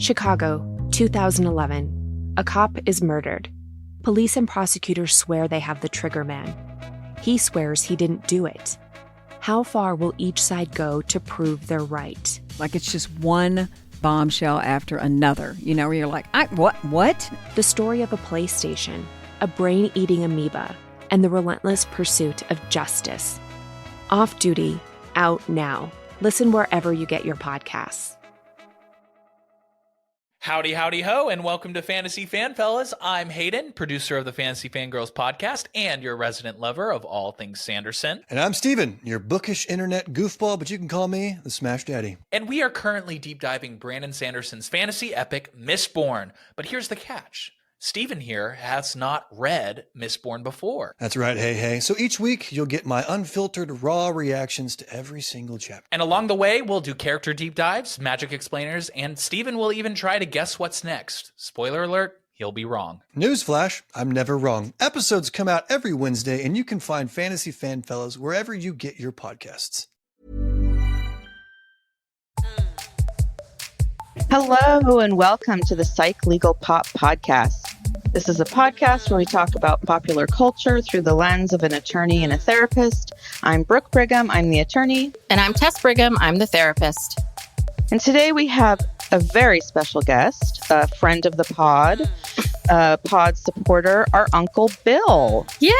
Chicago, 2011. A cop is murdered. Police and prosecutors swear they have the trigger man. He swears he didn't do it. How far will each side go to prove they're right? Like it's just one bombshell after another, where you're like, what? The story of a PlayStation, a brain-eating amoeba, and the relentless pursuit of justice. Off Duty, out now. Listen wherever you get your podcasts. Howdy, howdy, ho, and welcome to Fantasy Fan Fellas. I'm Hayden, producer of the Fantasy Fangirls podcast and your resident lover of all things Sanderson. And I'm Steven, your bookish internet goofball, but you can call me the Smash Daddy. And we are currently deep diving Brandon Sanderson's fantasy epic, Mistborn. But here's the catch. Steven here has not read Mistborn before. That's right, hey. So each week, you'll get my unfiltered, raw reactions to every single chapter. And along the way, we'll do character deep dives, magic explainers, and Steven will even try to guess what's next. Spoiler alert, he'll be wrong. Newsflash, I'm never wrong. Episodes come out every Wednesday, and you can find Fantasy Fan Fellas wherever you get your podcasts. Hello and welcome to the Psych Legal Pop Podcast. This is a podcast where we talk about popular culture through the lens of an attorney and a therapist. I'm Brooke Brigham, I'm the attorney. And I'm Tess Brigham, I'm the therapist. And today we have a very special guest, a friend of the pod, a pod supporter, our Uncle Bill. Yay!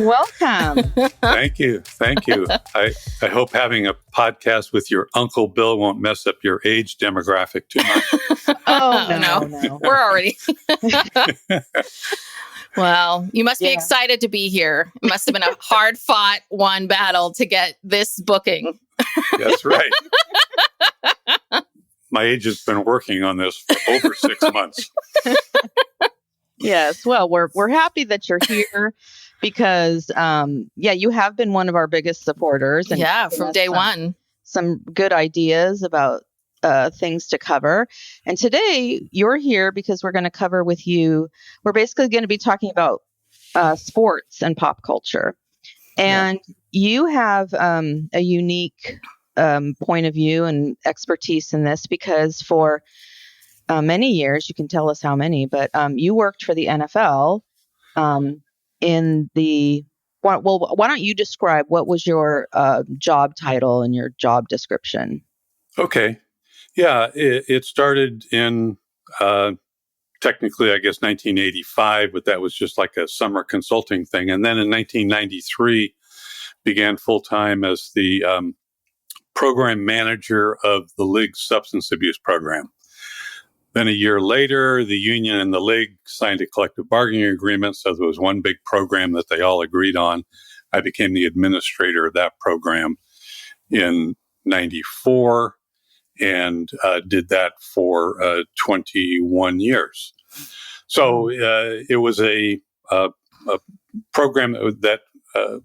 Welcome. Thank you. I hope having a podcast with your Uncle Bill won't mess up your age demographic too much. Oh, no. We're already. Well, you must be excited to be here. It must have been a hard-fought one battle to get this booking. That's right. My agent's been working on this for over 6 months. Yes, well, we're happy that you're here because, you have been one of our biggest supporters. And from day one. Some good ideas about things to cover. And today you're here because we're going to cover with you. We're basically going to be talking about sports and pop culture. And you have a unique point of view and expertise in this because for many years, you can tell us how many, but you worked for the NFL in the, why don't you describe what was your job title and your job description? Okay. Yeah, it started in technically, I guess, 1985, but that was just like a summer consulting thing. And then in 1993, began full-time as the program manager of the league's substance abuse program. Then a year later, the union and the league signed a collective bargaining agreement. So there was one big program that they all agreed on. I became the administrator of that program in 94 and did that for 21 years. So it was a program that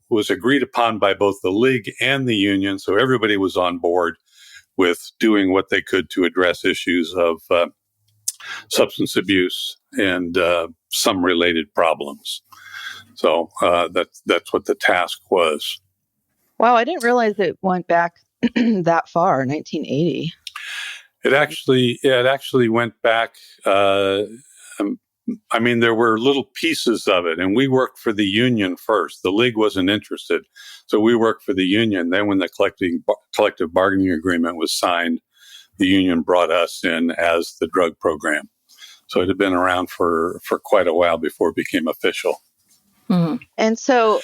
was agreed upon by both the league and the union. So everybody was on board with doing what they could to address issues of substance abuse and some related problems. So that's what the task was. Wow, I didn't realize it went back that far, 1980. It actually went back. There were little pieces of it, and we worked for the union first. The league wasn't interested, so we worked for the union. Then, when the collective bargaining agreement was signed, the union brought us in as the drug program. So it had been around for quite a while before it became official. Mm-hmm. And so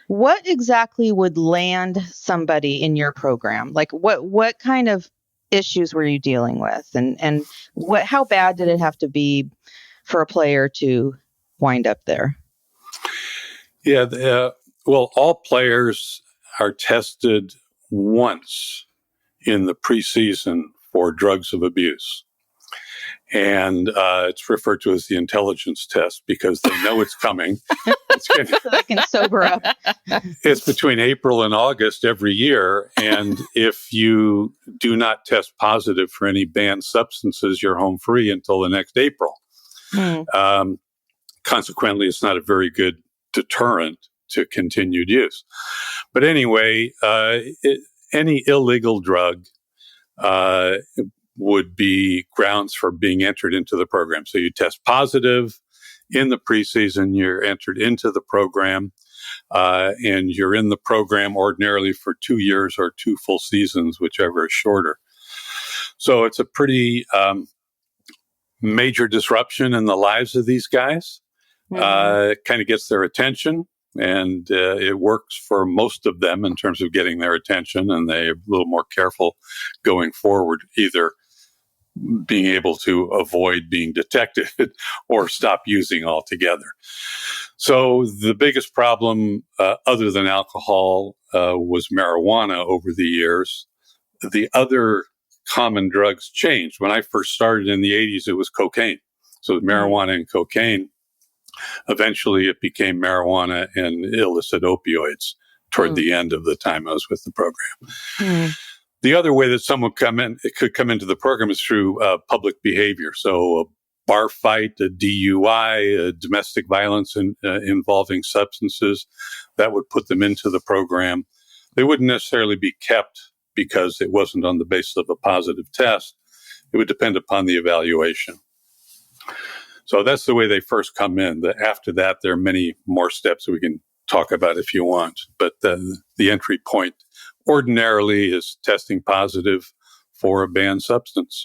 what exactly would land somebody in your program? Like what kind of issues were you dealing with? And how bad did it have to be for a player to wind up there? Yeah, all players are tested once in the preseason for drugs of abuse. And it's referred to as the intelligence test because they know it's coming. So they can sober up. It's between April and August every year. And if you do not test positive for any banned substances, you're home free until the next April. Consequently, it's not a very good deterrent to continued use. But anyway, any illegal drug would be grounds for being entered into the program. So you test positive in the preseason, you're entered into the program, and you're in the program ordinarily for 2 years or 2 full seasons, whichever is shorter. So it's a pretty major disruption in the lives of these guys. It kind of gets their attention, and it works for most of them in terms of getting their attention, and they're a little more careful going forward, either being able to avoid being detected or stop using altogether. So the biggest problem, other than alcohol, was marijuana over the years. The other common drugs changed. When I first started in the 80s, it was cocaine. So marijuana and cocaine. Eventually, it became marijuana and illicit opioids toward the end of the time I was with the program. The other way that someone could come into the program is through public behavior. So a bar fight, a DUI, a domestic violence involving substances, that would put them into the program. They wouldn't necessarily be kept because it wasn't on the basis of a positive test. It would depend upon the evaluation. So that's the way they first come in. After that, there are many more steps we can talk about if you want. But the entry point ordinarily is testing positive for a banned substance.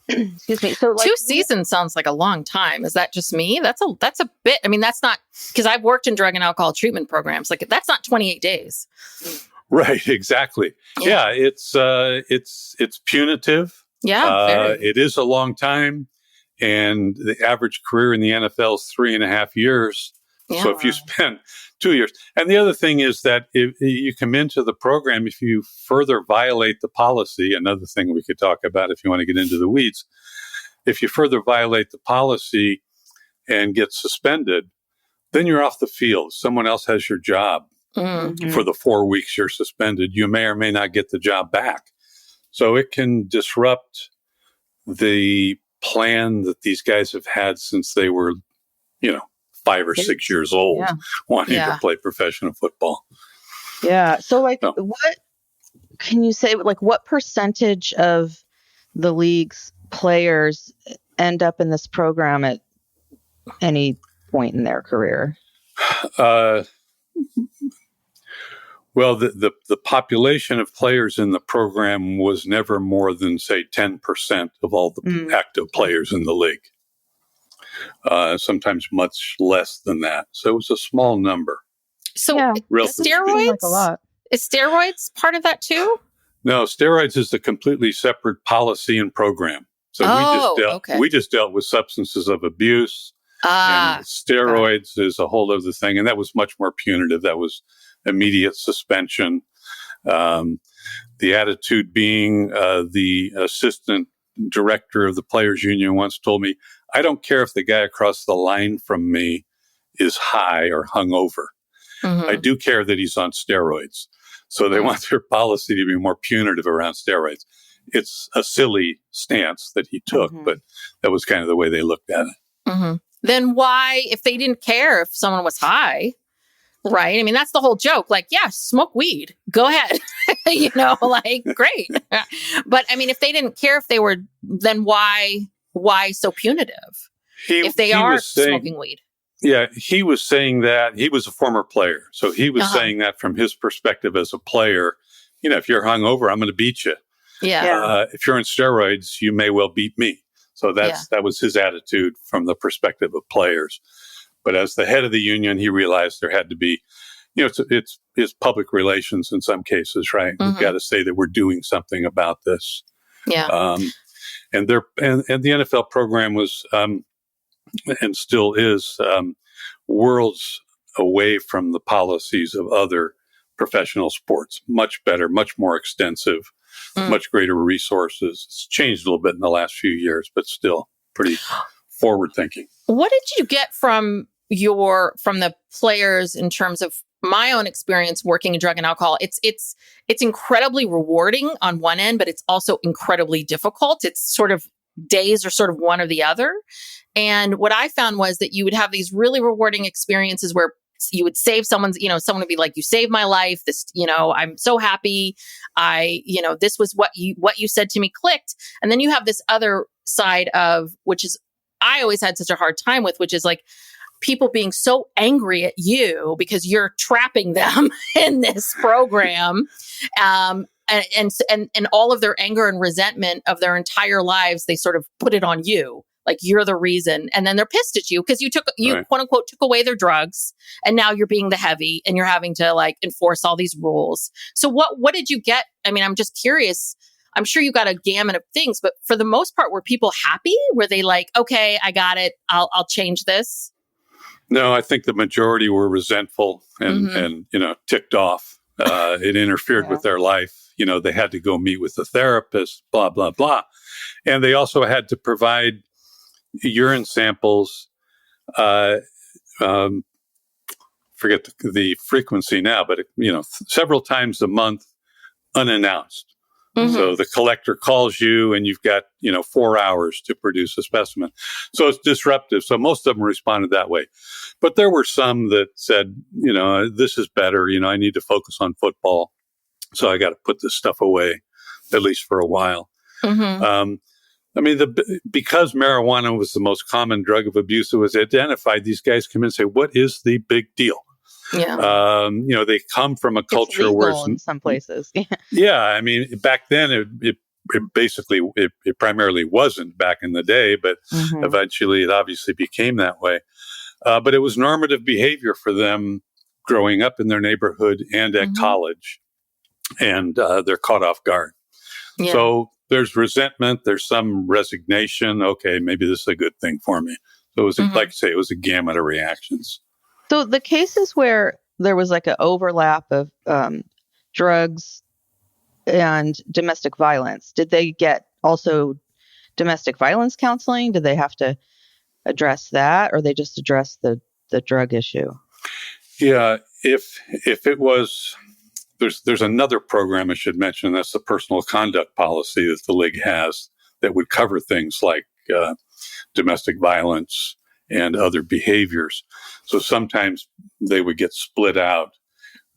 Excuse me. So 2 seasons sounds like a long time. Is that just me? That's a bit. I mean, that's not, because I've worked in drug and alcohol treatment programs. Like, that's not 28 days. Right. Exactly. Yeah. It's punitive. Yeah. It is a long time. And the average career in the NFL is 3.5 years. Yeah. So if you spend 2 years, and the other thing is that if you come into the program, if you further violate the policy, another thing we could talk about if you want to get into the weeds, if you further violate the policy and get suspended, then you're off the field. Someone else has your job for the 4 weeks you're suspended. You may or may not get the job back. So it can disrupt the plan that these guys have had since they were, 5 or 6 years old, wanting to play professional football. Yeah. So, what can you say? Like, what percentage of the league's players end up in this program at any point in their career? Well, the population of players in the program was never more than, say, 10% of all the active players in the league. Sometimes much less than that. So it was a small number. So steroids? Like a lot. Is steroids part of that too? No, steroids is a completely separate policy and program. So we just dealt with substances of abuse. And steroids is a whole other thing. And that was much more punitive. That was immediate suspension. The attitude being the assistant director of the players union once told me, I don't care if the guy across the line from me is high or hungover. I do care that he's on steroids. So they want their policy to be more punitive around steroids. It's a silly stance that he took, but that was kind of the way they looked at it. Then why, if they didn't care if someone was high, right? I mean, that's the whole joke. Like, yeah, smoke weed. Go ahead. Great. But I mean, if they didn't care if they were, then why so punitive? If they are smoking weed. Yeah, he was saying that he was a former player. So he was saying that from his perspective as a player, if you're hungover, I'm going to beat you. Yeah. If you're on steroids, you may well beat me. So that was his attitude from the perspective of players. But as the head of the union, he realized there had to be, it's public relations in some cases, right? We've got to say that we're doing something about this. Yeah. And the NFL program was, and still is, worlds away from the policies of other professional sports. Much better, much more extensive, much greater resources. It's changed a little bit in the last few years, but still pretty forward thinking. What did you get from the players in terms of my own experience working in drug and alcohol? It's incredibly rewarding on one end, but it's also incredibly difficult. It's sort of days are sort of one or the other. And what I found was that you would have these really rewarding experiences where save someone's, someone would be like, you saved my life. This, I'm so happy. This was what you said to me clicked. And then you have this other side of, which is, I always had such a hard time with, which is like people being so angry at you because you're trapping them in this program. And all of their anger and resentment of their entire lives, they sort of put it on you. Like you're the reason. And then they're pissed at you because you Right. quote unquote took away their drugs. And now you're being the heavy and you're having to like enforce all these rules. So what did you get? I mean, I'm just curious. I'm sure you got a gamut of things, but for the most part, were people happy? Were they like, okay, I got it. I'll change this? No, I think the majority were resentful and ticked off. It interfered with their life. They had to go meet with a therapist, blah, blah, blah. And they also had to provide urine samples. Forget the frequency now, but several times a month, unannounced. Mm-hmm. So the collector calls you and you've got, 4 hours to produce a specimen. So it's disruptive. So most of them responded that way. But there were some that said, this is better. I need to focus on football. So I got to put this stuff away, at least for a while. Mm-hmm. Because marijuana was the most common drug of abuse that was identified, these guys come in and say, what is the big deal? Yeah. They come from a culture it's legal where in some places. yeah, I mean, back then it basically primarily wasn't back in the day, but eventually it obviously became that way. But it was normative behavior for them growing up in their neighborhood and at college, and they're caught off guard. Yeah. So there's resentment, there's some resignation. Okay, maybe this is a good thing for me. So it was, like I say, it was a gamut of reactions. So the cases where there was like an overlap of drugs and domestic violence, did they get also domestic violence counseling? Did they have to address that, or they just address the drug issue? Yeah, if it was, there's another program I should mention. That's the personal conduct policy that the league has that would cover things like domestic violence and other behaviors. So sometimes they would get split out.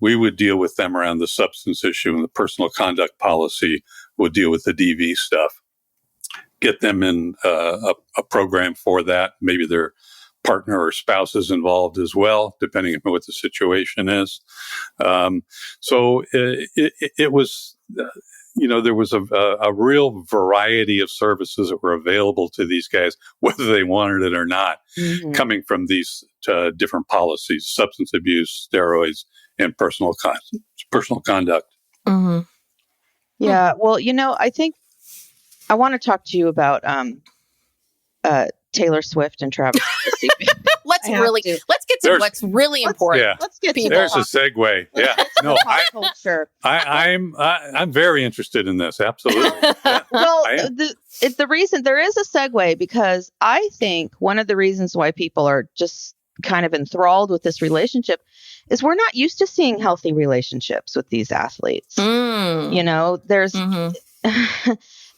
We would deal with them around the substance issue, and the personal conduct policy would deal with the DV stuff. Get them in a program for that. Maybe their partner or spouse is involved as well, depending on what the situation is. So it was, there was a real variety of services that were available to these guys, whether they wanted it or not, coming from these different policies: substance abuse, steroids, and personal conduct. Mm-hmm. Yeah. Well, I think I want to talk to you about Taylor Swift and Travis Kelce. Let's get to what's really important. Yeah, Let's get to there's a segue. Yeah, no, culture. I'm very interested in this. Absolutely. Yeah. Well, the reason there is a segue, because I think one of the reasons why people are just kind of enthralled with this relationship is we're not used to seeing healthy relationships with these athletes. There's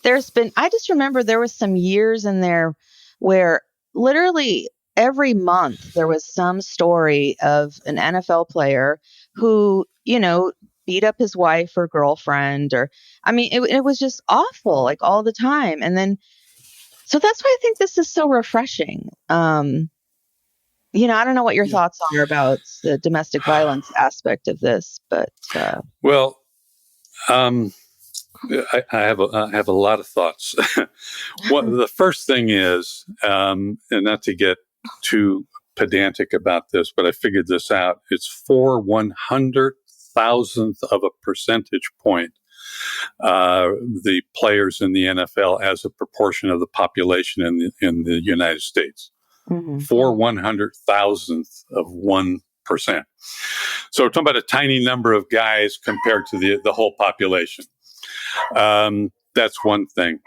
there's been, I just remember there was some years in there where literally every month there was some story of an NFL player who, beat up his wife or girlfriend, or, it was just awful, like all the time. And then, so that's why I think this is so refreshing. I don't know what your thoughts are about the domestic violence aspect of this, but, well, I have a lot of thoughts. The first thing is, and not to get too pedantic about this, but I figured this out. It's 4/100,000th of a percentage point. The players in the NFL as a proportion of the population in the United States. 4/100,000th of 1%. So we're talking about a tiny number of guys compared to the whole population. That's one thing.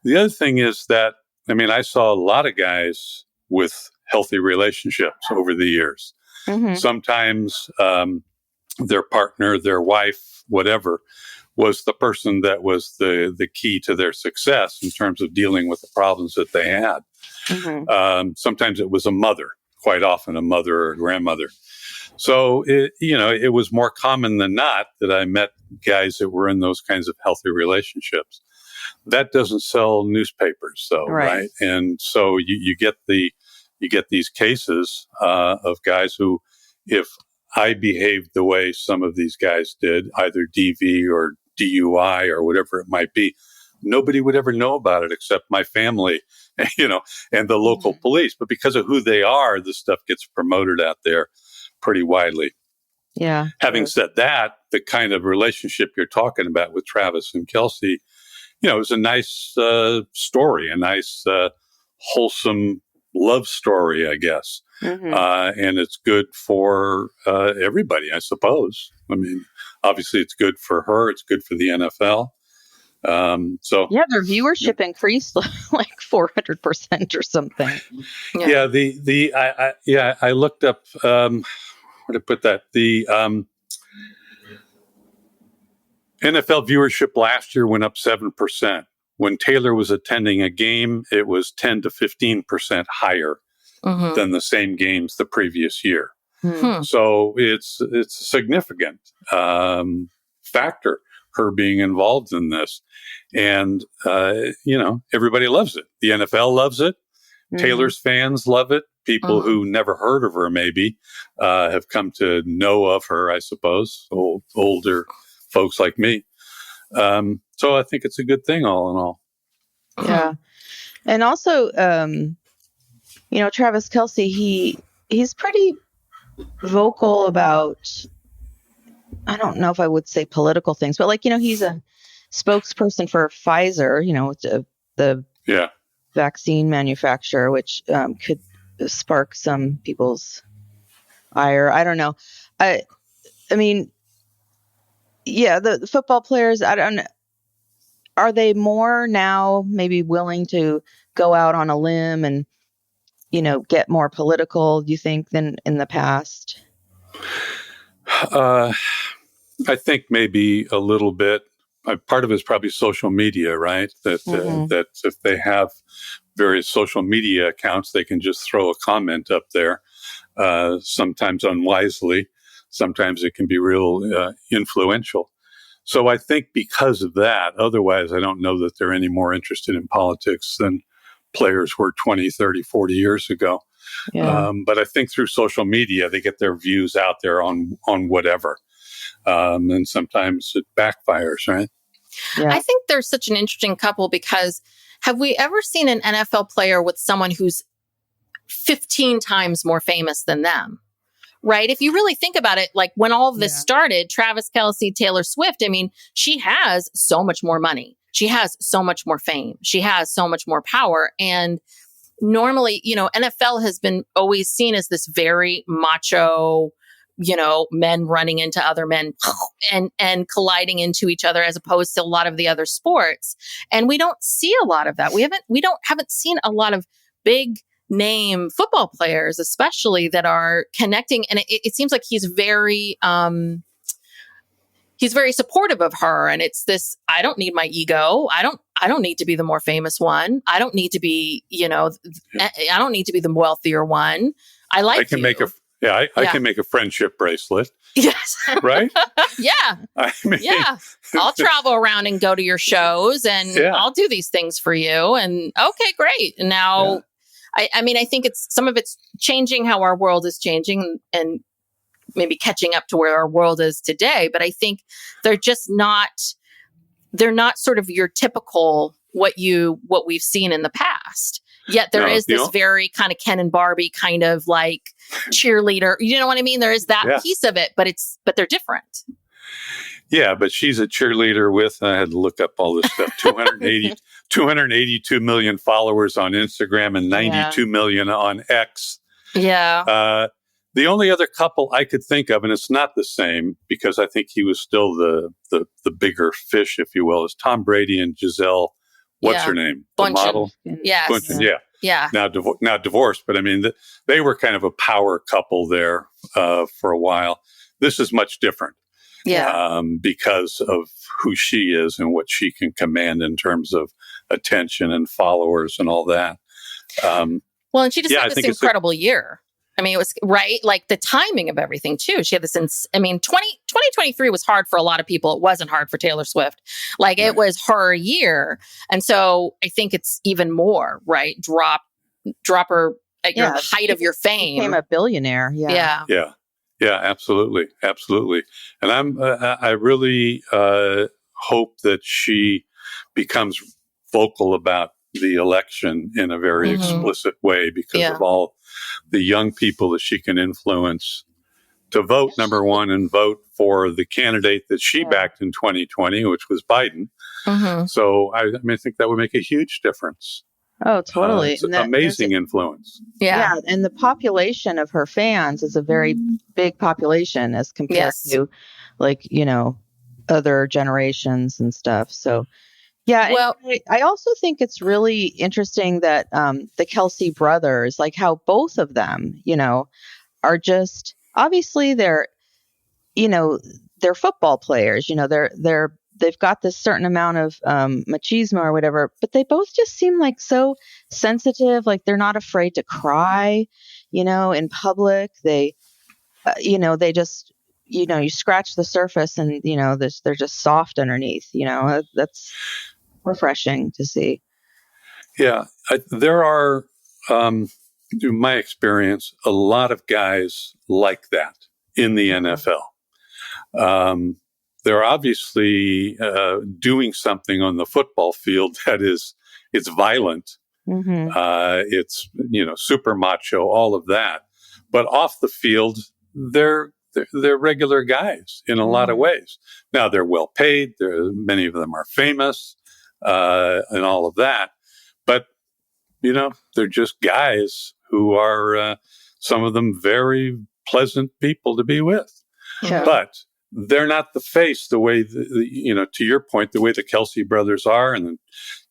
The other thing is that, I saw a lot of guys with healthy relationships over the years. Sometimes their partner, their wife, whatever, was the person that was the key to their success in terms of dealing with the problems that they had. Sometimes it was a mother, quite often a mother or a grandmother. So it was more common than not that I met guys that were in those kinds of healthy relationships. That doesn't sell newspapers, though, right? And so you get these cases of guys who, if I behaved the way some of these guys did, either DV or DUI or whatever it might be, nobody would ever know about it except my family, and the local police. But because of who they are, this stuff gets promoted out there pretty widely. Yeah. Having said that, the kind of relationship you're talking about with Travis and Kelce, it was a nice story, a nice wholesome love story, I guess. And it's good for everybody, I suppose. I mean, obviously it's good for her. It's good for the NFL. So yeah, their viewership increased like 400% or something. I looked up, where to put that? The NFL viewership last year went up 7%. When Taylor was attending a game, it was 10 to 15% higher than the same games the previous year. So it's a significant factor, her being involved in this. And, everybody loves it. The NFL loves it. Taylor's fans love it. People who never heard of her maybe have come to know of her, I suppose, older folks like me. So I think it's a good thing all in all. Yeah. And also, Travis Kelce, he's pretty vocal about, I don't know if I would say political things, but he's a spokesperson for Pfizer, the vaccine manufacturer, which could spark some people's ire. I don't know. I mean, yeah, the football players, I don't know. Are they more now maybe willing to go out on a limb and, get more political, do you think, than in the past? I think maybe a little bit. Part of it is probably social media, right? That if they have various social media accounts, they can just throw a comment up there, sometimes unwisely. Sometimes it can be real influential. So I think because of that, otherwise I don't know that they're any more interested in politics than players were 20, 30, 40 years ago. Yeah. But I think through social media, they get their views out there on whatever. And sometimes it backfires, right? Yeah. I think they're such an interesting couple because have we ever seen an NFL player with someone who's 15 times more famous than them? Right? If you really think about it, like when all of this started, Travis Kelce, Taylor Swift, I mean, she has so much more money. She has so much more fame. She has so much more power. And normally, NFL has been always seen as this very macho, men running into other men and colliding into each other as opposed to a lot of the other sports. And we don't see a lot of that. We haven't seen a lot of big name football players, especially that are connecting. And it seems like he's very supportive of her. And it's this, I don't need my ego. I don't need to be the more famous one. I don't need to be, I don't need to be the wealthier one. I can make I can make a friendship bracelet. Yes. Right? Yeah. I'll travel around and go to your shows and I'll do these things for you. And okay, great. And now, I mean, I think some of it's changing how our world is changing and maybe catching up to where our world is today. But I think they're not sort of your typical what we've seen in the past. Yet there is this very kind of Ken and Barbie kind of like cheerleader. You know what I mean? There is that piece of it, but they're different. Yeah, but she's a cheerleader with, I had to look up all this stuff, 282 million followers on Instagram and 92 million on X. Yeah. The only other couple I could think of, and it's not the same because I think he was still the bigger fish, if you will, is Tom Brady and Giselle. What's her name? The model? Yes. Bunchen, yeah. Now divorced, but I mean, they were kind of a power couple there for a while. This is much different. Yeah. Because of who she is and what she can command in terms of attention and followers and all that. Well, and she just had this incredible year. I mean, it was right, like the timing of everything too. She had this, 2023 was hard for a lot of people. It wasn't hard for Taylor Swift. Like it was her year. And so I think it's even more, right? Drop her at your height of your fame. Became a billionaire. Yeah. Yeah, absolutely. Absolutely. And I really hope that she becomes vocal about the election in a very explicit way because of all the young people that she can influence to vote, number one, and vote for the candidate that she backed in 2020, which was Biden. So I think that would make a huge difference. Oh, totally. It's amazing influence. Yeah. And the population of her fans is a very big population as compared to other generations and stuff. So, yeah. Well, I also think it's really interesting that the Kelce brothers, like how both of them, are just obviously they're football players. They've got this certain amount of machismo or whatever, but they both just seem like so sensitive. Like they're not afraid to cry, in public. They, they just, you scratch the surface and, they're just soft underneath, that's refreshing to see. Yeah. There are, through my experience, a lot of guys like that in the NFL. They're obviously doing something on the football field that it's violent. It's, super macho, all of that. But off the field, they're regular guys in a lot of ways. Now they're well paid. Many of them are famous, and all of that. But, they're just guys who are, some of them very pleasant people to be with. Yeah. But they're not the face the way, to your point, the way the Kelce brothers are. And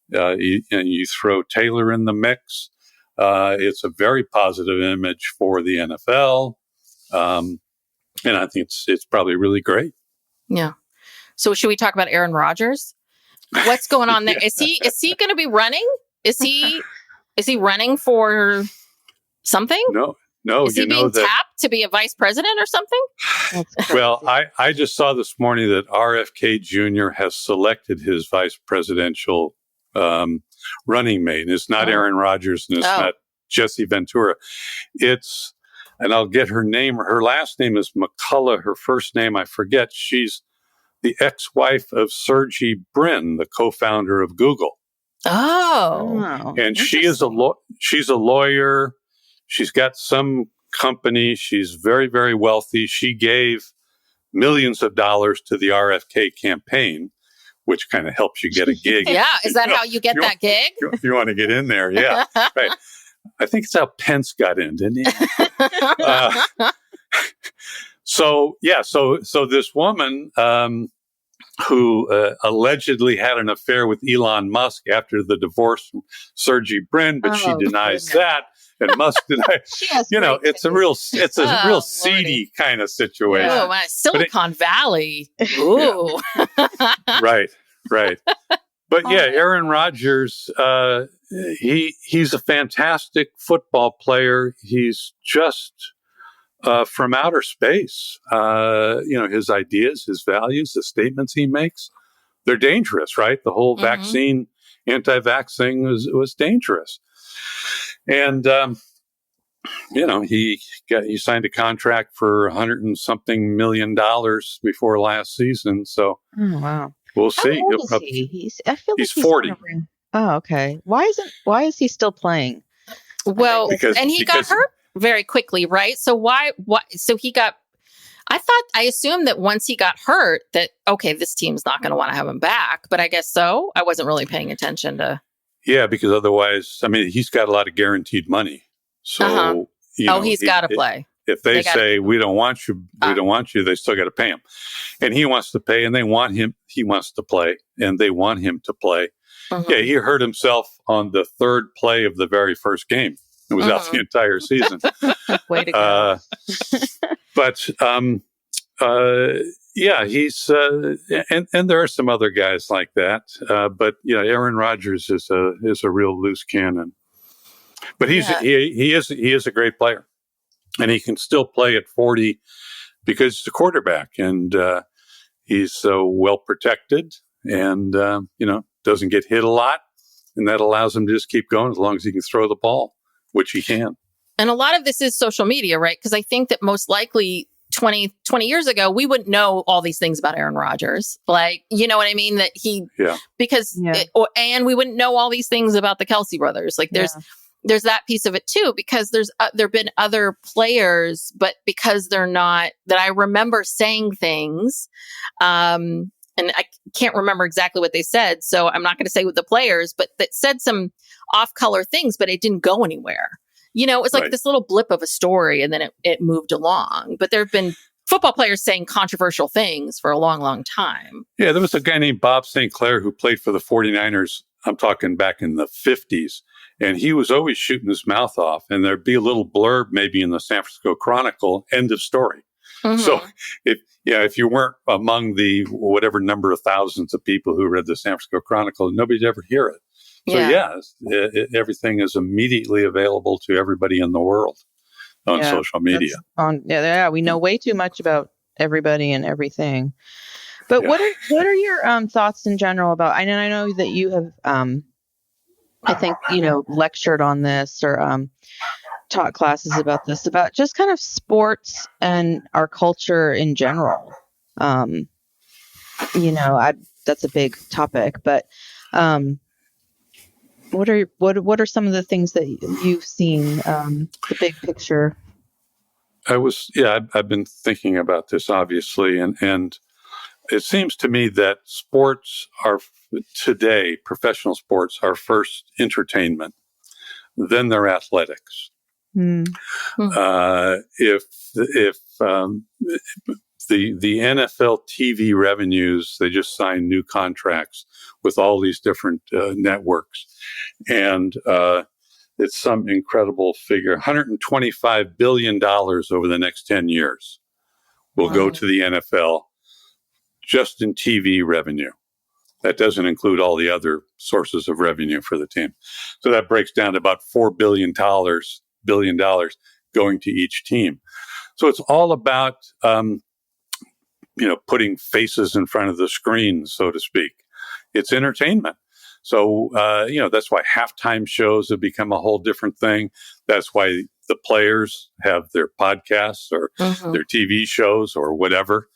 then you throw Taylor in the mix. It's a very positive image for the NFL. And I think it's probably really great. Yeah. So should we talk about Aaron Rodgers? What's going on there? Is he going to be running? Is he running for something? No, is he being tapped to be a vice president or something? Well, I just saw this morning that RFK Jr. has selected his vice presidential running mate. It's not Aaron Rodgers and it's not Jesse Ventura. And I'll get her name. Her last name is McCullough. Her first name, I forget. She's the ex-wife of Sergey Brin, the co-founder of Google. Oh. And she's a lawyer. She's got some company. She's very, very wealthy. She gave millions of dollars to the RFK campaign, which kind of helps you get a gig. Yeah. Is that how you get that gig? You want to get in there. Yeah. Right. I think it's how Pence got in, didn't he? So this woman who allegedly had an affair with Elon Musk after the divorce from Sergey Brin, but she denies that. And Musk denies. It's a real seedy kind of situation. Oh, Silicon Valley. Ooh. Right. But yeah, Aaron Rodgers, he's a fantastic football player. He's just from outer space. His ideas, his values, the statements he makes, they're dangerous, right? The whole vaccine, anti-vax thing was dangerous. And, he signed a contract for $100 and something million before last season. So we'll see. How old is he? I feel he's 40. Oh, okay. Why is he still playing? Well, because he got hurt very quickly, right? So so I assumed that once he got hurt that, okay, this team's not going to want to have him back, but I guess so. I wasn't really paying attention to. Yeah, because otherwise, he's got a lot of guaranteed money. So, he's got to play. If they say, we don't want you, they still got to pay him. And he wants to pay and they want him, he wants to play and they want him to play. Yeah, he hurt himself on the third play of the very first game. It was out the entire season. Way to go. But, he's, and there are some other guys like that. But Aaron Rodgers is a real loose cannon. But he is a great player. and he can still play at 40 because he's a quarterback, and he's so well protected, and doesn't get hit a lot, and that allows him to just keep going as long as he can throw the ball, which he can. And a lot of this is social media, right? Because I think that most likely 20 years ago, we wouldn't know all these things about Aaron Rodgers. Like, you know what I mean? That and we wouldn't know all these things about the Kelce brothers. Like there's that piece of it too, because there've been other players, but because they're not, that I remember saying things, and I can't remember exactly what they said. So I'm not going to say with the players, but that said some off color things, but it didn't go anywhere. You know, it's like this little blip of a story, and then it moved along. But there have been football players saying controversial things for a long, long time. Yeah, there was a guy named Bob St. Clair who played for the 49ers. I'm talking back in the 50s. And he was always shooting his mouth off. And there'd be a little blurb maybe in the San Francisco Chronicle, end of story. Mm-hmm. So if you weren't among the whatever number of thousands of people who read the San Francisco Chronicle, nobody'd ever hear it. So everything is immediately available to everybody in the world on social media. We know way too much about everybody and everything. But what are your thoughts in general about? I know that you have, I think lectured on this or taught classes about this, about just kind of sports and our culture in general. That's a big topic, but. What are some of the things that you've seen, the big picture? I've been thinking about this, obviously, and it seems to me that sports are today, professional sports are first entertainment, then they're athletics. If the NFL TV revenues, they just signed new contracts with all these different networks. And it's some incredible figure. $125 billion over the next 10 years will go to the NFL just in TV revenue. That doesn't include all the other sources of revenue for the team. So that breaks down to about $4 billion going to each team. So it's all about putting faces in front of the screen, so to speak. It's entertainment. So, that's why halftime shows have become a whole different thing. That's why the players have their podcasts or their TV shows or whatever.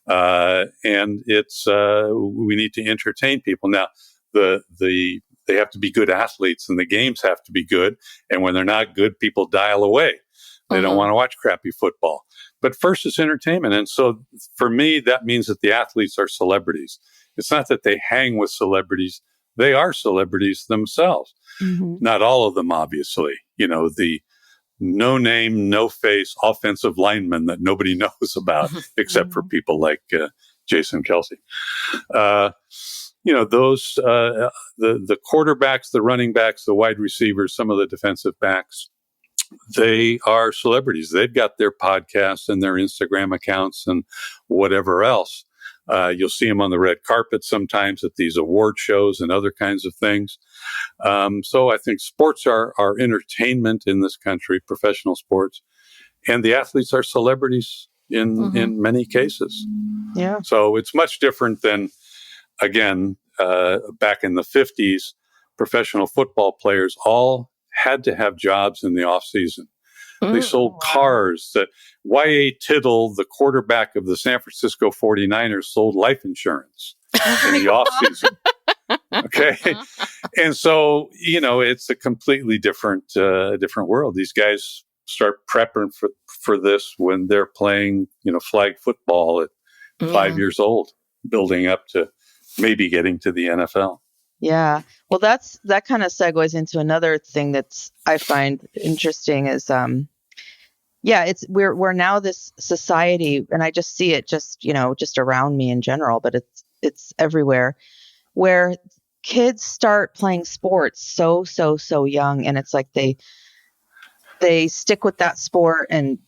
And it's, we need to entertain people. Now, they have to be good athletes and the games have to be good. And when they're not good, people dial away. They don't want to watch crappy football. But first it's entertainment. And so for me, that means that the athletes are celebrities. It's not that they hang with celebrities. They are celebrities themselves. Not all of them, obviously. The no-name, no-face offensive lineman that nobody knows about, except for people like Jason Kelce. Those, the quarterbacks, the running backs, the wide receivers, some of the defensive backs, they are celebrities. They've got their podcasts and their Instagram accounts and whatever else. You'll see them on the red carpet sometimes at these award shows and other kinds of things. So I think sports are entertainment in this country, professional sports, and the athletes are celebrities in many cases. Yeah. So it's much different than, again, back in the 50s, professional football players all had to have jobs in the off season. They sold cars. That Y.A. Tittle, the quarterback of the San Francisco 49ers, sold life insurance in the off season. Okay. And so, it's a completely different world. These guys start prepping for this when they're playing, flag football at 5 years old, building up to maybe getting to the NFL. Yeah. Well, that kind of segues into another thing that's I find interesting is, we're now this society, and I just see it just around me in general, but it's everywhere, where kids start playing sports so young, and it's like they stick with that sport, and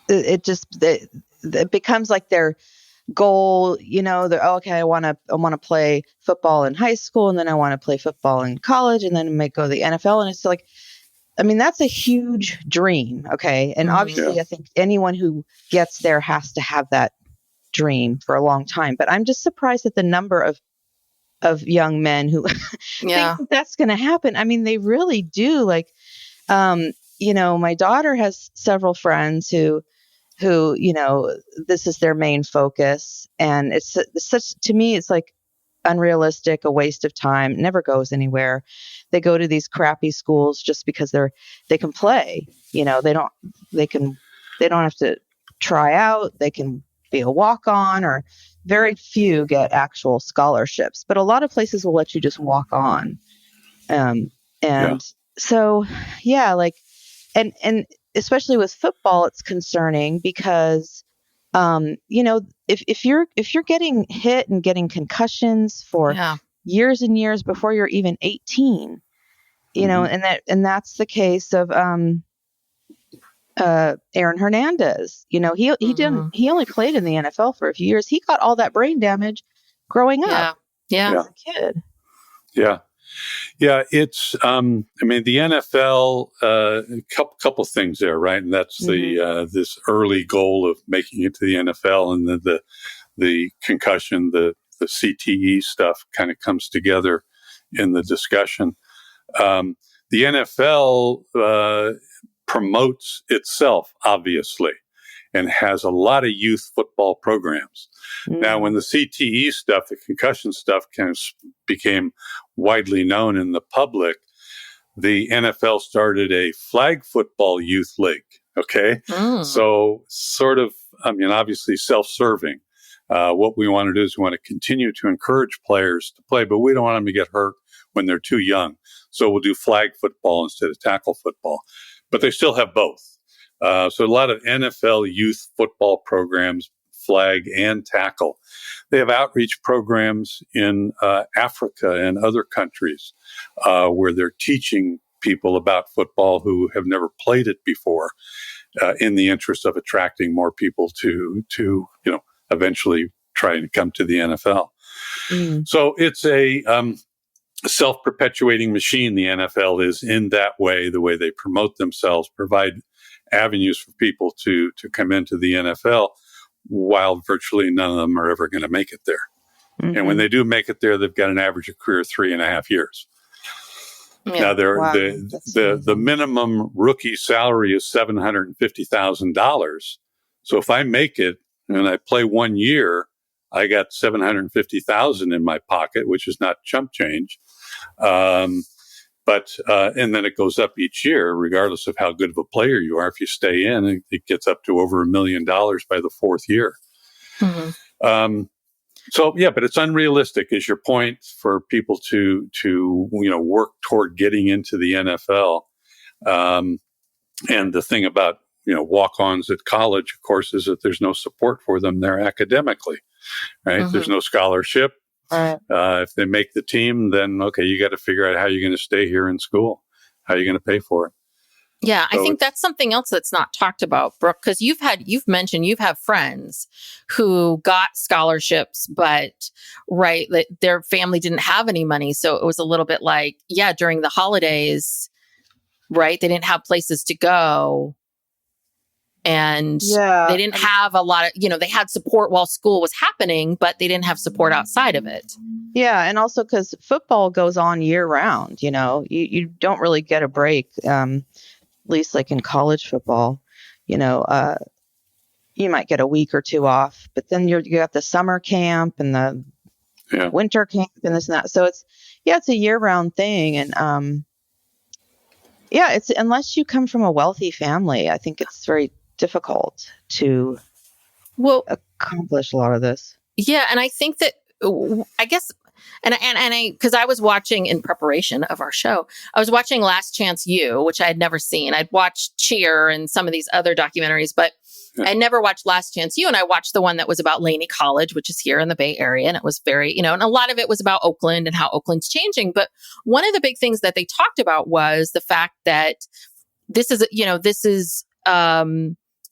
it becomes like their goal, they're okay. I want to play football in high school, and then I want to play football in college, and then I might go to the NFL. And it's like, I mean, that's a huge dream. Okay. And obviously I think anyone who gets there has to have that dream for a long time, but I'm just surprised at the number of young men who think that that's going to happen. I mean, they really do. Like, my daughter has several friends who, this is their main focus. And it's such, to me, it's like unrealistic, a waste of time, never goes anywhere. They go to these crappy schools just because they can play, they don't have to try out. They can be a walk-on, or very few get actual scholarships, but a lot of places will let you just walk on. So, like, and especially with football, it's concerning because, if you're getting hit and getting concussions for years and years before you're even 18, and that's the case of, Aaron Hernandez. He only played in the NFL for a few years. He got all that brain damage growing up as a kid. Yeah, it's. I mean, the NFL. Couple things there, right? And that's the this early goal of making it to the NFL, and the concussion, the CTE stuff, kind of comes together in the discussion. The NFL promotes itself, obviously, and has a lot of youth football programs. Now, when the CTE stuff, the concussion stuff, kind of became widely known in the public, the NFL started a flag football youth league. Okay. So sort of, obviously self-serving. What we want to do is we want to continue to encourage players to play, but we don't want them to get hurt when they're too young. So we'll do flag football instead of tackle football, but they still have both. So a lot of NFL youth football programs, flag and tackle. They have outreach programs in Africa and other countries where they're teaching people about football who have never played it before, in the interest of attracting more people to eventually try to come to the NFL. So it's a self-perpetuating machine. The NFL is in that way, the way they promote themselves, provide avenues for people to come into the NFL, while virtually none of them are ever going to make it there. And when they do make it there, they've got an average of career 3.5 years. Now, the minimum rookie salary is $750,000. So if I make it and I play 1 year, I got $750,000 in my pocket, which is not chump change. But and then it goes up each year, regardless of how good of a player you are. If you stay in, it gets up to over $1 million by the fourth year. So yeah, but it's unrealistic, is your point, for people to work toward getting into the NFL. And the thing about walk-ons at college, of course, is that there's no support for them there academically, right? There's no scholarship. If they make the team, then okay, you got to figure out how you're going to stay here in school, how you're going to pay for it. Yeah, so I think that's something else that's not talked about, Brooke, because you've mentioned you have friends who got scholarships, but their family didn't have any money. So it was a little bit like, during the holidays, right? They didn't have places to go. And they didn't have a lot of, they had support while school was happening, but they didn't have support outside of it. Yeah. And also because football goes on year round, you don't really get a break. At least like in college football, you might get a week or two off, but then you got the summer camp and the winter camp and this and that. So it's a year round thing. And, it's unless you come from a wealthy family, I think it's very difficult to accomplish a lot of this. Yeah. And I think that, I guess, and I, because I was watching in preparation of our show, I was watching Last Chance U, which I had never seen. I'd watched Cheer and some of these other documentaries, but I never watched Last Chance U. And I watched the one that was about Laney College, which is here in the Bay Area. And it was very, and a lot of it was about Oakland and how Oakland's changing. But one of the big things that they talked about was the fact that this is,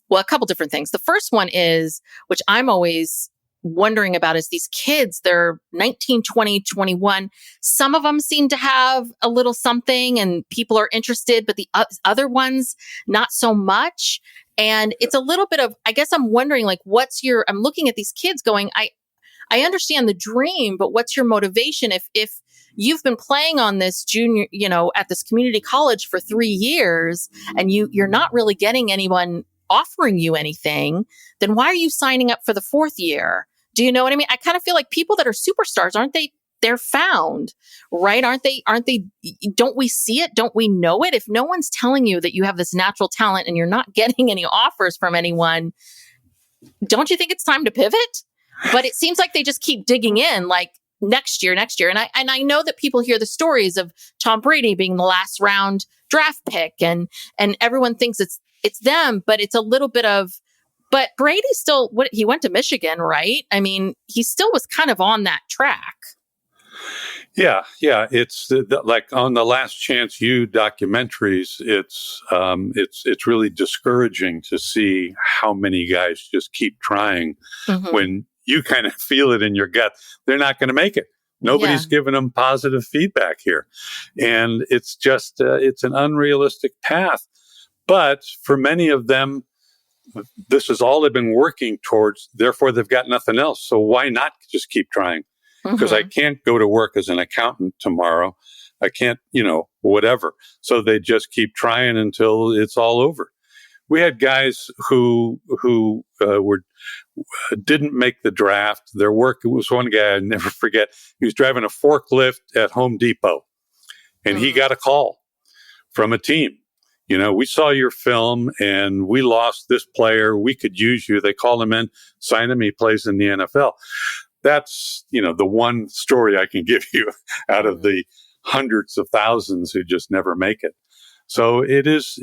a couple different things. The first one is, which I'm always wondering about is these kids, they're 19, 20, 21. Some of them seem to have a little something and people are interested, but the other ones, not so much. And it's a little bit of, I guess I'm wondering, like, I'm looking at these kids going, I understand the dream, but what's your motivation? If you've been playing on this junior, at this community college for 3 years and you're not really getting anyone offering you anything, then why are you signing up for the 4th year? Do you know what I mean? I kind of feel like people that are superstars, aren't they? They're found, right? Aren't they? Don't we see it? Don't we know it? If no one's telling you that you have this natural talent and you're not getting any offers from anyone, don't you think it's time to pivot? But it seems like they just keep digging in, like next year. And I know that people hear the stories of Tom Brady being the last round draft pick and everyone thinks it's them, but it's a little bit of, but Brady still, he went to Michigan, right? I mean, he still was kind of on that track. Yeah. It's like on the Last Chance U documentaries. It's really discouraging to see how many guys just keep trying when you kind of feel it in your gut. They're not going to make it. Nobody's given them positive feedback here, and it's just it's an unrealistic path. But for many of them, this is all they've been working towards. Therefore, they've got nothing else. So why not just keep trying? Because I can't go to work as an accountant tomorrow. I can't, whatever. So they just keep trying until it's all over. We had guys who didn't make the draft. Their work, it was one guy I'd never forget. He was driving a forklift at Home Depot, and he got a call from a team. We saw your film and we lost this player. We could use you. They called him in, signed him. He plays in the NFL. That's, the one story I can give you out of the hundreds of thousands who just never make it. So it's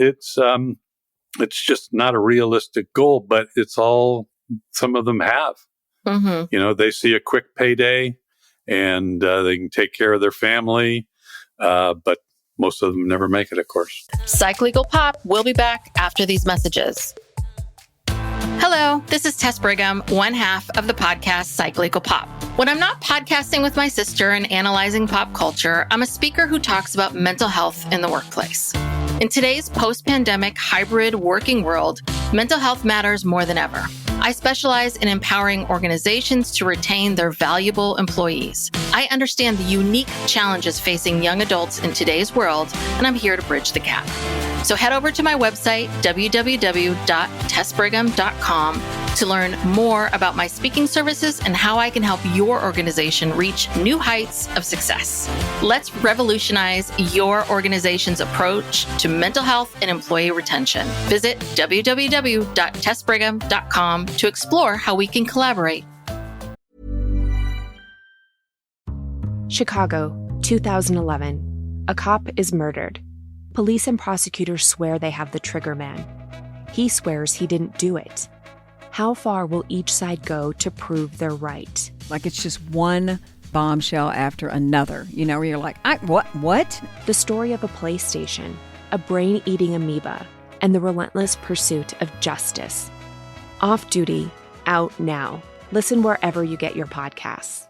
just not a realistic goal, but it's all some of them have. They see a quick payday and they can take care of their family. But most of them never make it, of course. Psych Legal Pop will be back after these messages. Hello, this is Tess Brigham, one half of the podcast Psych Legal Pop. When I'm not podcasting with my sister and analyzing pop culture, I'm a speaker who talks about mental health in the workplace. In today's post-pandemic hybrid working world, mental health matters more than ever. I specialize in empowering organizations to retain their valuable employees. I understand the unique challenges facing young adults in today's world, and I'm here to bridge the gap. So head over to my website, www.tessbrigham.com, to learn more about my speaking services and how I can help your organization reach new heights of success. Let's revolutionize your organization's approach to mental health and employee retention. Visit www.tessbrigham.com to explore how we can collaborate. Chicago, 2011. A cop is murdered. Police and prosecutors swear they have the trigger man. He swears he didn't do it. How far will each side go to prove they're right? Like it's just one bombshell after another, where you're like, what? The story of a PlayStation, a brain-eating amoeba, and the relentless pursuit of justice. Off Duty, out now. Listen wherever you get your podcasts.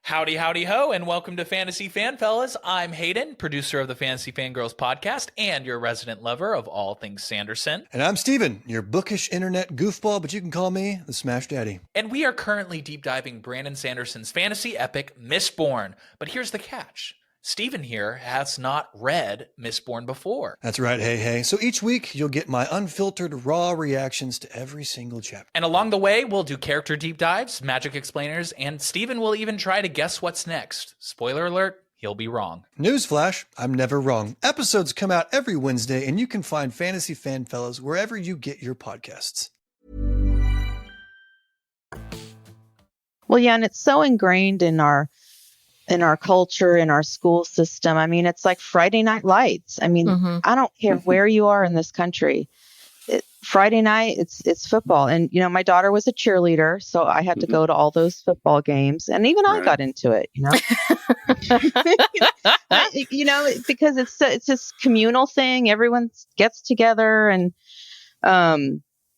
Howdy, howdy, ho, and welcome to Fantasy Fan Fellas. I'm Hayden, producer of the Fantasy Fangirls podcast and your resident lover of all things Sanderson. And I'm Steven, your bookish internet goofball, but you can call me the Smash Daddy. And we are currently deep diving Brandon Sanderson's fantasy epic, Mistborn. But here's the catch. Steven here has not read Mistborn before. That's right, hey. So each week, you'll get my unfiltered, raw reactions to every single chapter. And along the way, we'll do character deep dives, magic explainers, and Steven will even try to guess what's next. Spoiler alert, he'll be wrong. Newsflash, I'm never wrong. Episodes come out every Wednesday, and you can find Fantasy Fan Fellas wherever you get your podcasts. Well, yeah, and it's so ingrained in our culture, in our school system. I mean, it's like Friday Night Lights. I mean, I don't care where you are in this country. Friday night, it's football. And, my daughter was a cheerleader, so I had to go to all those football games. And even I got into it, because it's this communal thing. Everyone gets together and,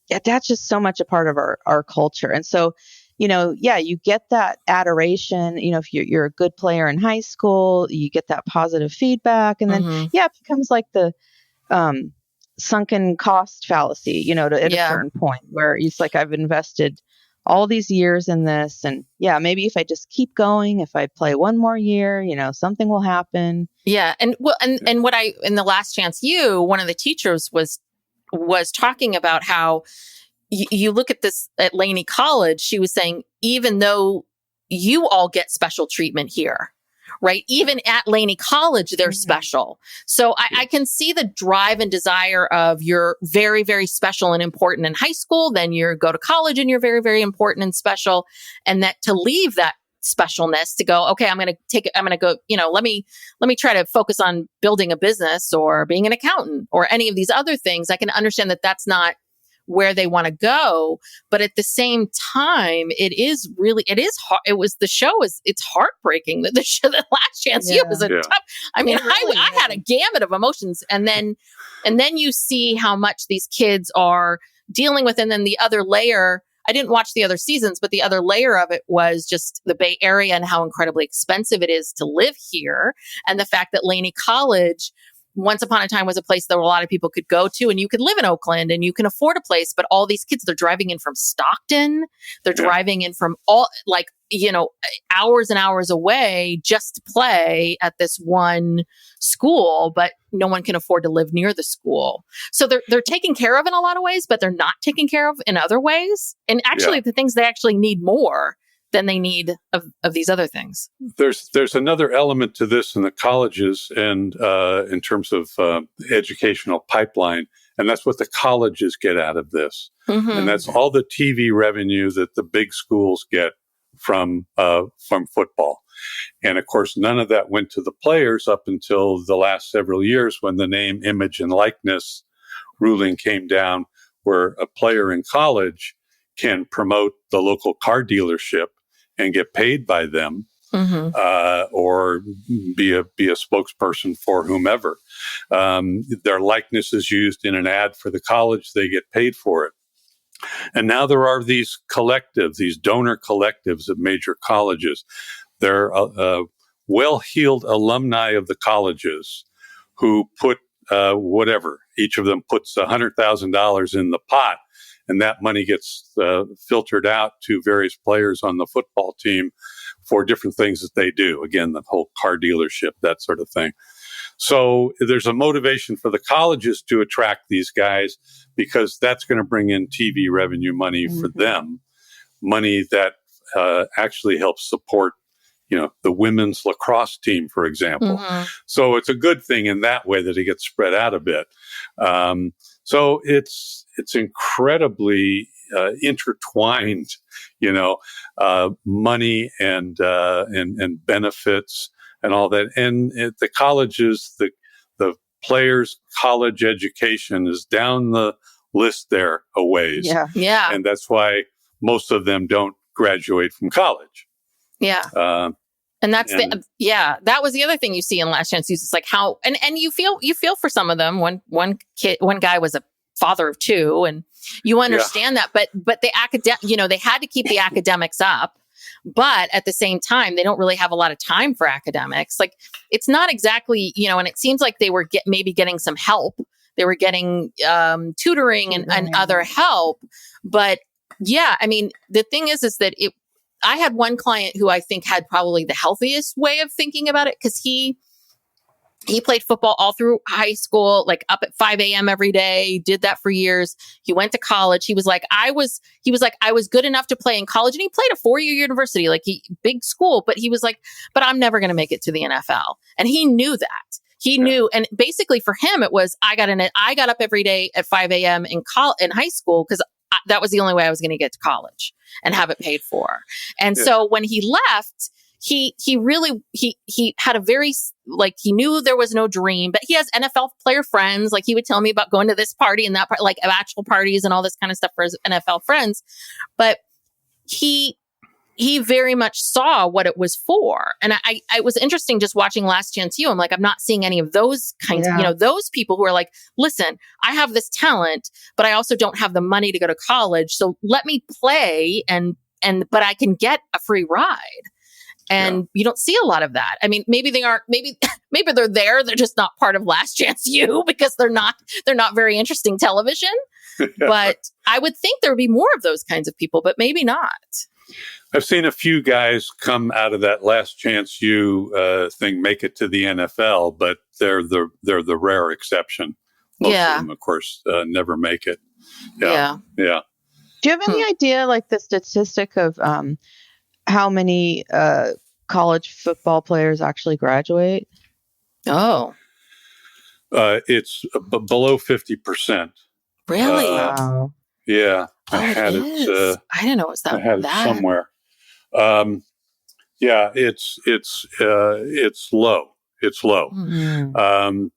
that's just so much a part of our culture. And so, you get that adoration, if you're a good player in high school, you get that positive feedback. And then, it becomes like the sunken cost fallacy, at a certain point where it's like, I've invested all these years in this. And maybe if I just keep going, if I play one more year, something will happen. Yeah. And what in the Last Chance U, one of the teachers was talking about how you look at this at Laney College. She was saying, even though you all get special treatment here, right? Even at Laney College, they're special. So I can see the drive and desire of you're very, very special and important in high school. Then you go to college and you're very, very important and special. And that to leave that specialness to go, okay, I'm going to go, let me try to focus on building a business or being an accountant or any of these other things. I can understand that that's not where they want to go. But at the same time, it is hard. It's heartbreaking that the Last Chance U was a tough. I mean, I had a gamut of emotions, and then you see how much these kids are dealing with. And then the other layer, I didn't watch the other seasons, but the other layer of it was just the Bay Area and how incredibly expensive it is to live here. And the fact that Laney College, once upon a time, was a place that a lot of people could go to, and you could live in Oakland and you can afford a place. But all these kids, they're driving in from Stockton. They're driving in from hours and hours away just to play at this one school, but no one can afford to live near the school. So they're taken care of in a lot of ways, but they're not taken care of in other ways. And actually the things they actually need more than they need of these other things. There's another element to this in the colleges and in terms of educational pipeline, and that's what the colleges get out of this. And that's all the TV revenue that the big schools get from football. And of course, none of that went to the players up until the last several years when the name, image, and likeness ruling came down, where a player in college can promote the local car dealership and get paid by them, or be a spokesperson for whomever. Their likeness is used in an ad for the college; they get paid for it. And now there are these collectives, these donor collectives at major colleges. They're well-heeled alumni of the colleges who put whatever. Each of them puts $100,000 in the pot. And that money gets filtered out to various players on the football team for different things that they do. Again, the whole car dealership, that sort of thing. So there's a motivation for the colleges to attract these guys because that's going to bring in TV revenue money for them, money that actually helps support, the women's lacrosse team, for example. So it's a good thing in that way that it gets spread out a bit. So it's incredibly intertwined, money and benefits and all that. And at the colleges, the players' college education is down the list there a ways. Yeah. And that's why most of them don't graduate from college. Yeah. And that's that was the other thing you see in Last Chance U. It's like how, and you feel for some of them. One guy was a father of two, and you understand that, but the they had to keep the academics up, but at the same time, they don't really have a lot of time for academics. Like it's not exactly, and it seems like they were maybe getting some help. They were getting tutoring and other help. But I mean, the thing is that I had one client who I think had probably the healthiest way of thinking about it, because he played football all through high school, like up at 5 a.m. every day, did that for years. He went to college. He was like, I was good enough to play in college, and he played a 4-year university, big school, but he was like, but I'm never going to make it to the NFL. And he knew that. He knew. And basically for him, it was, I got up every day at 5 a.m. in high school, because that was the only way I was going to get to college and have it paid for. And so when he left, he had a very, he knew there was no dream, but he has NFL player friends. Like he would tell me about going to this party and that part, like bachelor parties and all this kind of stuff for his NFL friends. But he he very much saw what it was for. And I was interesting just watching Last Chance U. I'm like, I'm not seeing any of those kinds of, those people who are like, listen, I have this talent, but I also don't have the money to go to college. So let me play but I can get a free ride. And you don't see a lot of that. I mean, maybe they aren't, maybe they're there. They're just not part of Last Chance U because they're not very interesting television. But I would think there would be more of those kinds of people, but maybe not. I've seen a few guys come out of that Last Chance U thing, make it to the NFL, but they're the rare exception. Most of them, of course, never make it. Yeah. Do you have any idea, like the statistic of how many college football players actually graduate? Oh, it's below 50%. Really? Wow. Yeah, I had it. I didn't know it was that. I had it somewhere. Yeah, it's low. It's low. Mm-hmm.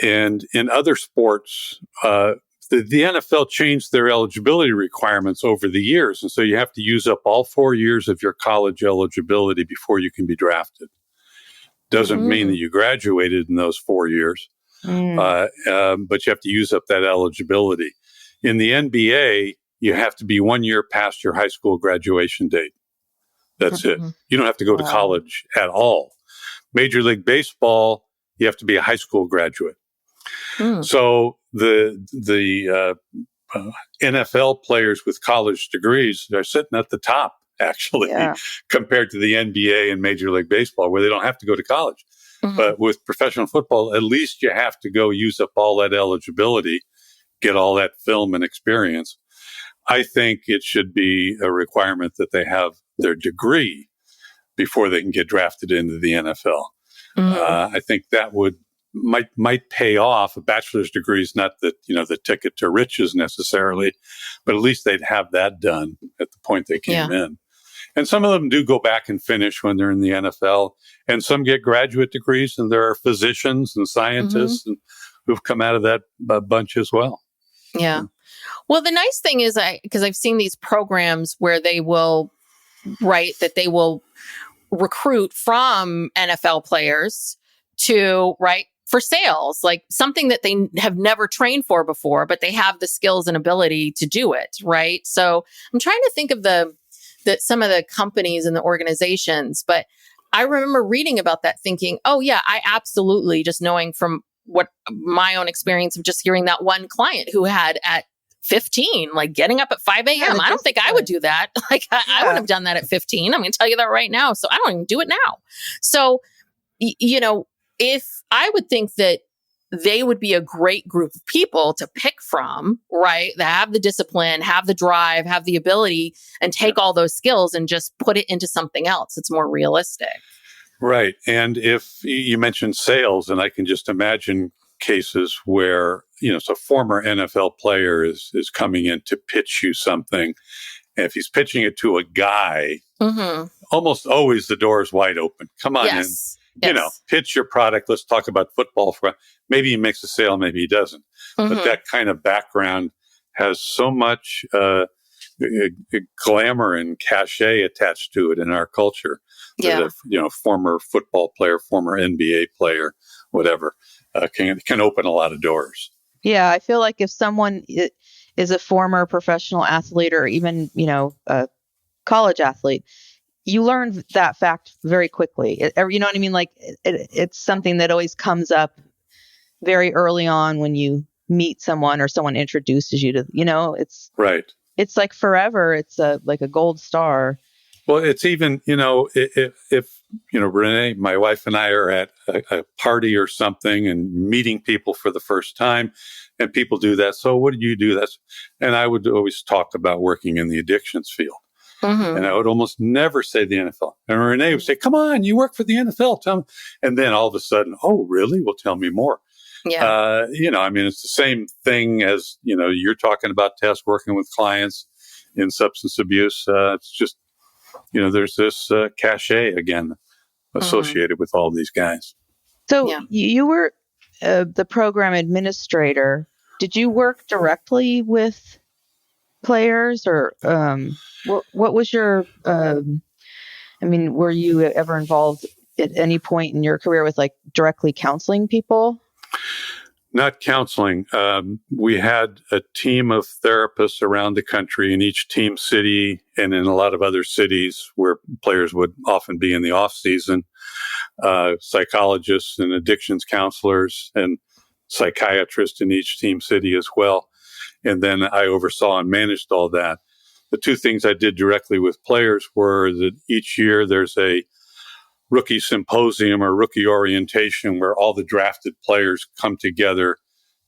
And in other sports, the NFL changed their eligibility requirements over the years. And so you have to use up all 4 years of your college eligibility before you can be drafted. Doesn't mean that you graduated in those 4 years, but you have to use up that eligibility. In the NBA, you have to be 1 year past your high school graduation date. That's it. You don't have to go to college at all. Major League Baseball, you have to be a high school graduate. So the NFL players with college degrees are sitting at the top, actually, compared to the NBA and Major League Baseball, where they don't have to go to college. But with professional football, at least you have to go use up all that eligibility, get all that film and experience. I think it should be a requirement that they have their degree before they can get drafted into the NFL. I think that might pay off. A bachelor's degree is not the ticket to riches necessarily, but at least they'd have that done at the point they came in. And some of them do go back and finish when they're in the NFL, and some get graduate degrees, and there are physicians and scientists who've come out of that bunch as well. Yeah. Well, the nice thing is, because I've seen these programs where they will recruit from NFL players to for sales, like something that they have never trained for before, but they have the skills and ability to do it. Right. So I'm trying to think of some of the companies and the organizations, but I remember reading about that thinking, oh yeah, I absolutely, just knowing from what my own experience of just hearing that one client who had at 15, like getting up at 5 a.m. I don't think I would do that. Like I wouldn't have done that at 15. I'm going to tell you that right now. So I don't even do it now. So, if I would think that they would be a great group of people to pick from, right? That have the discipline, have the drive, have the ability, and take all those skills and just put it into something else. It's more realistic. Right. And if you mentioned sales, and I can just imagine cases where, so a former NFL player is coming in to pitch you something. And if he's pitching it to a guy, almost always the door is wide open. Come on in. Pitch your product. Let's talk about football. Maybe he makes a sale, maybe he doesn't. But that kind of background has so much glamour and cachet attached to it in our culture. That a former football player, former NBA player, whatever, can open a lot of doors. Yeah, I feel like if someone is a former professional athlete or even, a college athlete, you learn that fact very quickly. You know what I mean? Like it's something that always comes up very early on when you meet someone or someone introduces you to, it's right. It's like forever. It's like a gold star. Well, it's even, if Renee, my wife, and I are at a party or something and meeting people for the first time, and people do that. So what do you do? And I would always talk about working in the addictions field. And I would almost never say the NFL. And Renee would say, come on, you work for the NFL. Tell me. And then all of a sudden, oh, really? Well, tell me more. Yeah. It's the same thing as, you're talking about, Tess, working with clients in substance abuse. It's just, there's this cachet again associated with all these guys. So you were the program administrator. Did you work directly with players, or what was your? Were you ever involved at any point in your career with like directly counseling people? Not counseling. We had a team of therapists around the country in each team city and in a lot of other cities where players would often be in the off season. Psychologists and addictions counselors and psychiatrists in each team city as well. And then I oversaw and managed all that. The two things I did directly with players were that each year there's a rookie symposium or rookie orientation where all the drafted players come together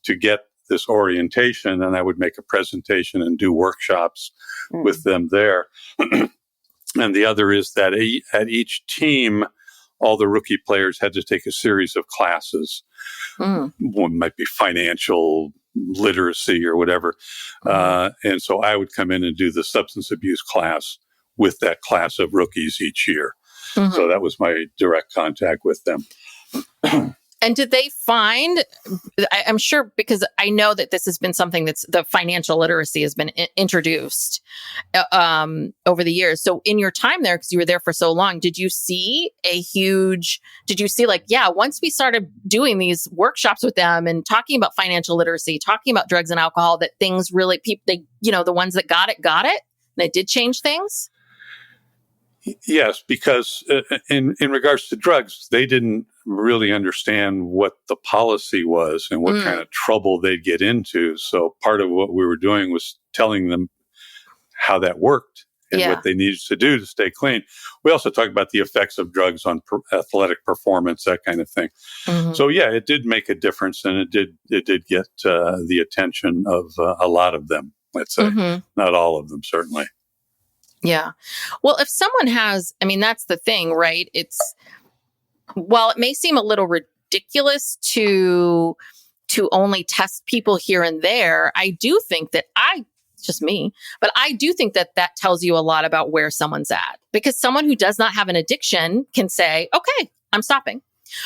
to get this orientation. And I would make a presentation and do workshops with them there. And the other is that at each team, all the rookie players had to take a series of classes. One might be financial literacy or whatever. And so I would come in and do the substance abuse class with that class of rookies each year. So that was my direct contact with them. And did they find, I'm sure, because I know that this has been something that's the financial literacy has been introduced over the years. So in your time there, because you were there for so long, did you see once we started doing these workshops with them and talking about financial literacy, talking about drugs and alcohol, that things really, the ones that got it, and it did change things? Yes, because in regards to drugs, they didn't really understand what the policy was and what kind of trouble they'd get into. So part of what we were doing was telling them how that worked and what they needed to do to stay clean. We also talked about the effects of drugs on athletic performance, that kind of thing. So yeah, it did make a difference, and it did get the attention of a lot of them. Let's say not all of them, certainly. Yeah. Well, if someone has, that's the thing, right? While it may seem a little ridiculous to only test people here and there, I do think that just me, but I do think that tells you a lot about where someone's at, because someone who does not have an addiction can say, okay, I'm stopping.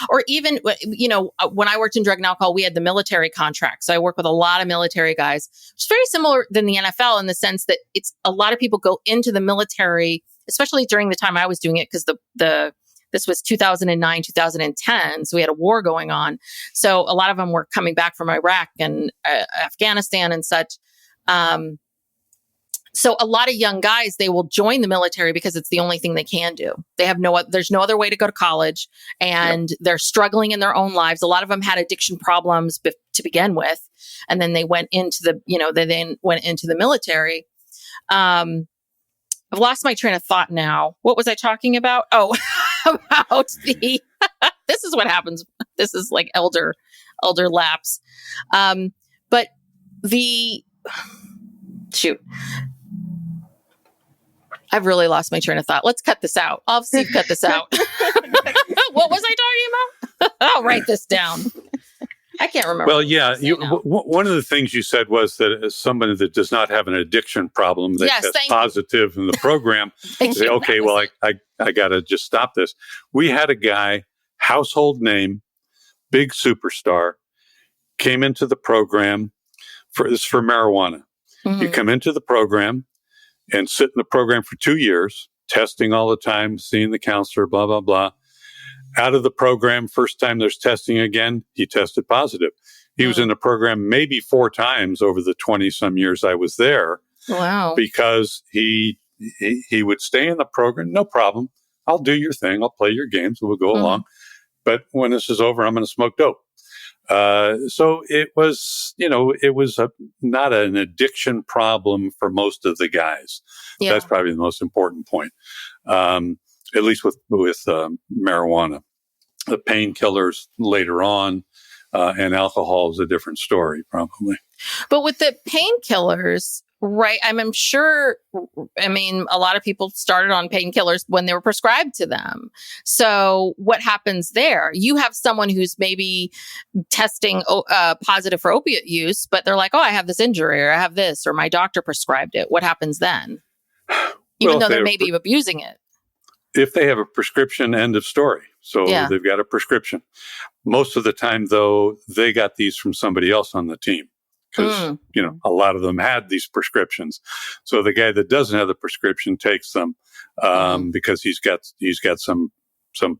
Or even, when I worked in drug and alcohol, we had the military contract. So I work with a lot of military guys. It's very similar than the NFL in the sense that it's a lot of people go into the military, especially during the time I was doing it, because this was 2009, 2010. So we had a war going on. So a lot of them were coming back from Iraq and Afghanistan and such. So a lot of young guys, they will join the military because it's the only thing they can do. They have there's no other way to go to college, and they're struggling in their own lives. A lot of them had addiction problems to begin with. And then they went into the military. I've lost my train of thought now. What was I talking about? Oh, about this is what happens. This is like elder lapse. But shoot. I've really lost my train of thought. Let's cut this out. I'll see cut this out. What was I talking about? I'll write this down. I can't remember. Well, yeah. One of the things you said was that as somebody that does not have an addiction problem, that tests positive in the program, say, okay, well, I got to just stop this. We had a guy, household name, big superstar, came into the program for marijuana. You come into the program and sit in the program for 2 years, testing all the time, seeing the counselor, blah, blah, blah. Out of the program, first time there's testing again, he tested positive. He was in the program maybe 4 times over the 20-some years I was there. Wow. Because he would stay in the program, no problem. I'll do your thing. I'll play your games. We'll go along. But when this is over, I'm going to smoke dope. So it was, not an addiction problem for most of the guys. Yeah. That's probably the most important point. At least with marijuana. The painkillers later on, and alcohol is a different story, probably. But with the painkillers, right? I'm sure, a lot of people started on painkillers when they were prescribed to them. So what happens there? You have someone who's maybe testing positive for opiate use, but they're like, oh, I have this injury, or I have this, or my doctor prescribed it. What happens then? Even though they may be abusing it. If they have a prescription, end of story. So they've got a prescription. Most of the time, though, they got these from somebody else on the team. because, a lot of them had these prescriptions. So the guy that doesn't have the prescription takes them, because he's got some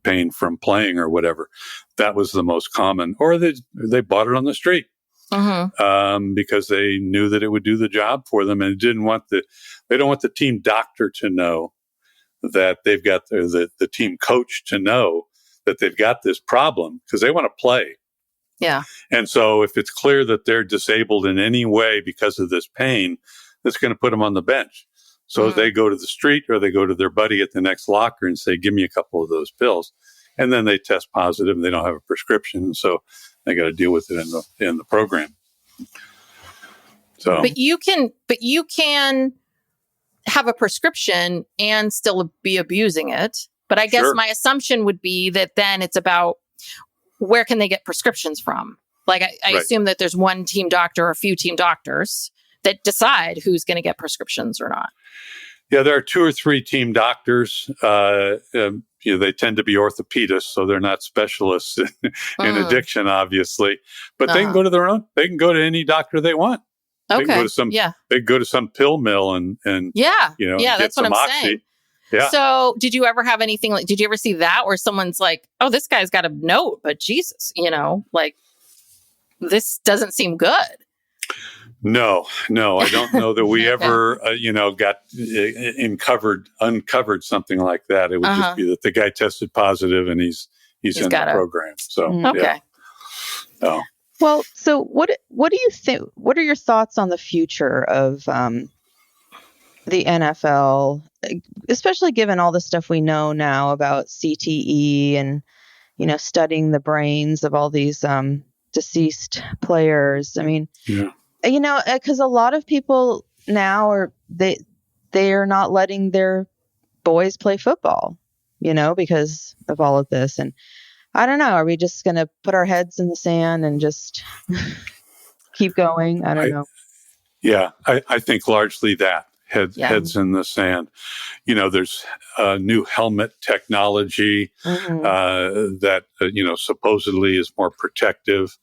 pain from playing or whatever. That was the most common, or they bought it on the street. Because they knew that it would do the job for them, and they don't want the team doctor to know that they've got the team coach to know that they've got this problem, because they want to play. Yeah. And so if it's clear that they're disabled in any way because of this pain, that's going to put them on the bench. So they go to the street, or they go to their buddy at the next locker and say, give me a couple of those pills. And then they test positive and they don't have a prescription. So they got to deal with it in the program. So, but you can have a prescription and still be abusing it. But I guess my assumption would be that then it's about where can they get prescriptions from? Like I assume that there's one team doctor or a few team doctors that decide who's going to get prescriptions or not. Yeah, there are 2 or 3 team doctors. They tend to be orthopedists, so they're not specialists in addiction, obviously. But they can go to their own. They can go to any doctor they want. Okay. They can go to some pill mill and get that's some what I'm Oxy. saying. Yeah. So did you ever have anything like? Did you ever see that where someone's like, "Oh, this guy's got a note, but Jesus, like this doesn't seem good." No, I don't know that we ever, got uncovered something like that. It would just be that the guy tested positive and he's in the program. So, okay. So. Well, so what do you think? What are your thoughts on the future of the NFL, especially given all the stuff we know now about CTE and studying the brains of all these deceased players? I mean, because a lot of people now they are not letting their boys play football, because of all of this. And I don't know, are we just going to put our heads in the sand and just keep going? I don't know. Yeah, I think largely that heads in the sand. There's new helmet technology that, supposedly is more protective.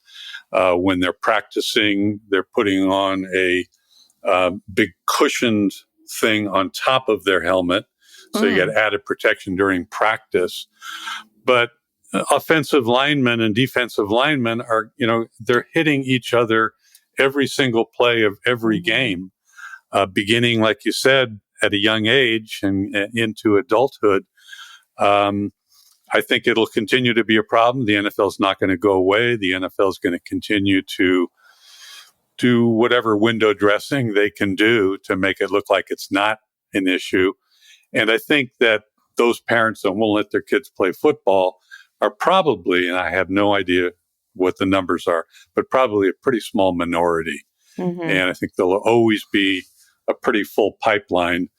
When they're practicing, they're putting on a big cushioned thing on top of their helmet. So you get added protection during practice. But offensive linemen and defensive linemen are, they're hitting each other every single play of every game, beginning, like you said, at a young age and into adulthood. I think it'll continue to be a problem. The NFL is not going to go away. The NFL is going to continue to do whatever window dressing they can do to make it look like it's not an issue. And I think that those parents that won't let their kids play football are probably, and I have no idea what the numbers are, but probably a pretty small minority. And I think there'll always be a pretty full pipeline,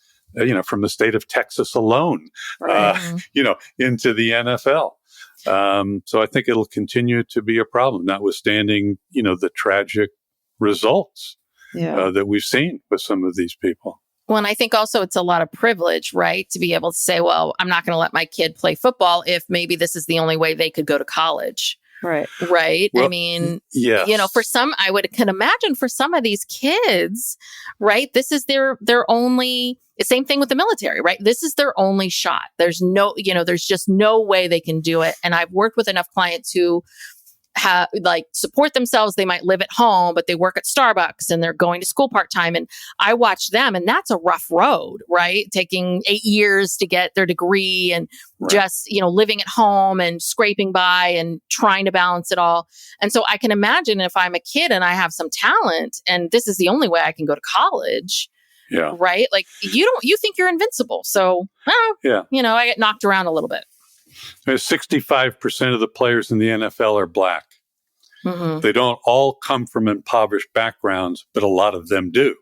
from the state of Texas alone, into the NFL. So I think it'll continue to be a problem, notwithstanding, the tragic results that we've seen with some of these people. Well, and I think also it's a lot of privilege, right? To be able to say, well, I'm not going to let my kid play football if maybe this is the only way they could go to college. Right. Right. Well, I mean, yes. For some, can imagine for some of these kids, right? This is their only, same thing with the military, right? This is their only shot. There's there's just no way they can do it. And I've worked with enough clients who have support themselves. They might live at home, but they work at Starbucks and they're going to school part-time. And I watch them, and that's a rough road, right? Taking 8 years to get their degree and just, living at home and scraping by and trying to balance it all. And so I can imagine if I'm a kid and I have some talent and this is the only way I can go to college. Yeah. Right. Like you think you're invincible. So, I get knocked around a little bit. 65% of the players in the NFL are Black. They don't all come from impoverished backgrounds, but a lot of them do.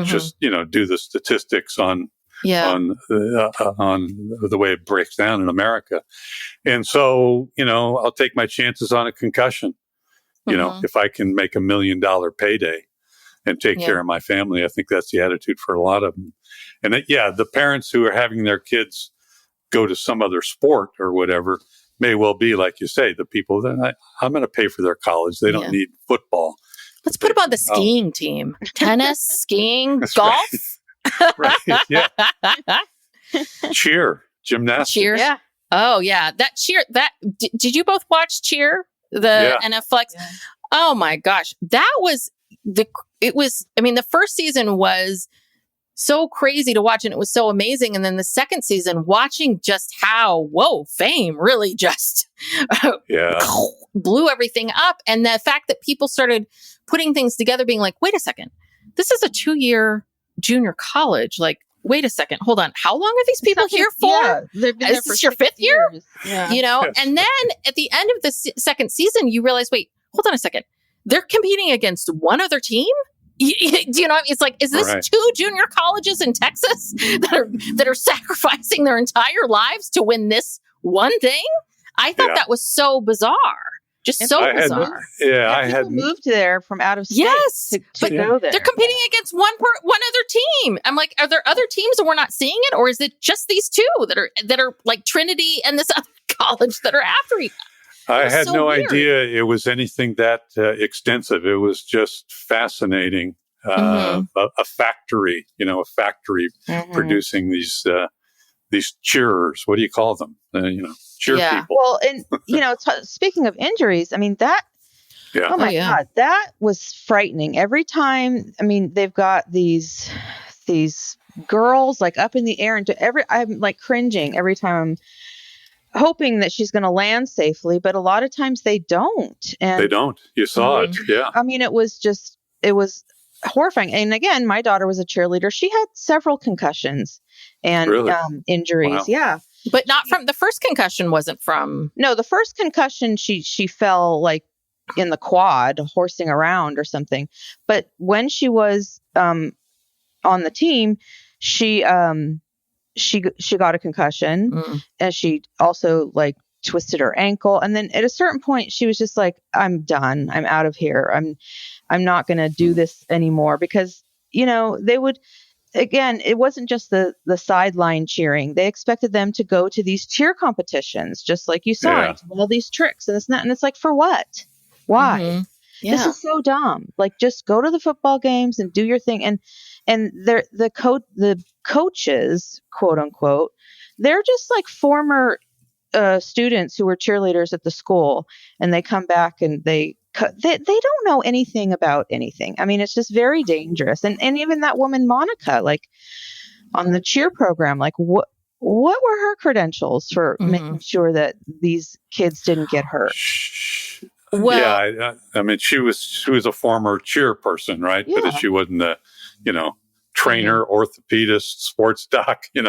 Just, do the statistics on the way it breaks down in America. And so, I'll take my chances on a concussion. If I can make $1 million payday and take care of my family, I think that's the attitude for a lot of them. And the parents who are having their kids go to some other sport or whatever may well be, like you say, the people that I'm going to pay for their college. They don't need football Let's put him on the skiing team. Tennis, skiing, That's golf. Right. Yeah. Cheer, gymnastics. Cheer. Yeah. Oh yeah, that cheer. Did you both watch Cheer? The Netflix. Yeah. Oh my gosh, that was it was. I mean, the first season was so crazy to watch, and it was so amazing. And then the second season, watching just how Fame really just blew everything up, and the fact that people started putting things together, being like, wait a second, this is a 2-year junior college. Like, wait a second, hold on. How long are these people here for? Yeah, they've been there Is for this your 6 fifth year? years. Yeah. You know, Yes. and then at the end of the second season, you realize, wait, hold on a second. They're competing against one other team. Do you know? It's like, is this Right. 2 junior colleges in Texas that are sacrificing their entire lives to win this one thing? I thought that was so bizarre. Just And so I had- bizarre. I People had moved there from out of state Yes, to but go there. They're competing against one other team. I'm like, are there other teams and we're not seeing it, or is it just these 2 that are like Trinity and this other college that are after each? I was had so no weird. idea it was anything that extensive. It was just fascinating. Mhm. A factory, Mhm. producing these cheerers. What do you call them? Cheer Yeah. people. Well, and speaking of injuries, I mean that. Yeah. Oh my yeah. God, that was frightening. Every time, I mean, they've got these girls like up in the air, and I'm like cringing every time. I'm hoping that she's going to land safely, but a lot of times they don't. And They don't. You saw it. Yeah. I mean, it was horrifying. And again, my daughter was a cheerleader. She had several concussions and Really? injuries. Wow. Yeah. But not from the first concussion. Wasn't from. No, the first concussion, she fell like in the quad, horsing around or something. But when she was on the team, she got a concussion, Mm. and she also like twisted her ankle. And then at a certain point, she was just like, "I'm done. I'm out of here. I'm not going to do this anymore," because they would. Again, it wasn't just the sideline cheering. They expected them to go to these cheer competitions, just like you saw, Yeah. and do all these tricks and and it's like, for what? Why? Mhm. This Yeah. is so dumb. Like, just go to the football games and do your thing. And the coaches, quote unquote, they're just like former students who were cheerleaders at the school, and they come back and they don't know anything about anything. I mean, it's just very dangerous. And even that woman Monica, like on the cheer program, like what were her credentials for Mhm. making sure that these kids didn't get hurt? Well, Yeah. I mean, she was a former cheer person, right? Yeah. But she wasn't a, trainer, orthopedist, sports doc, none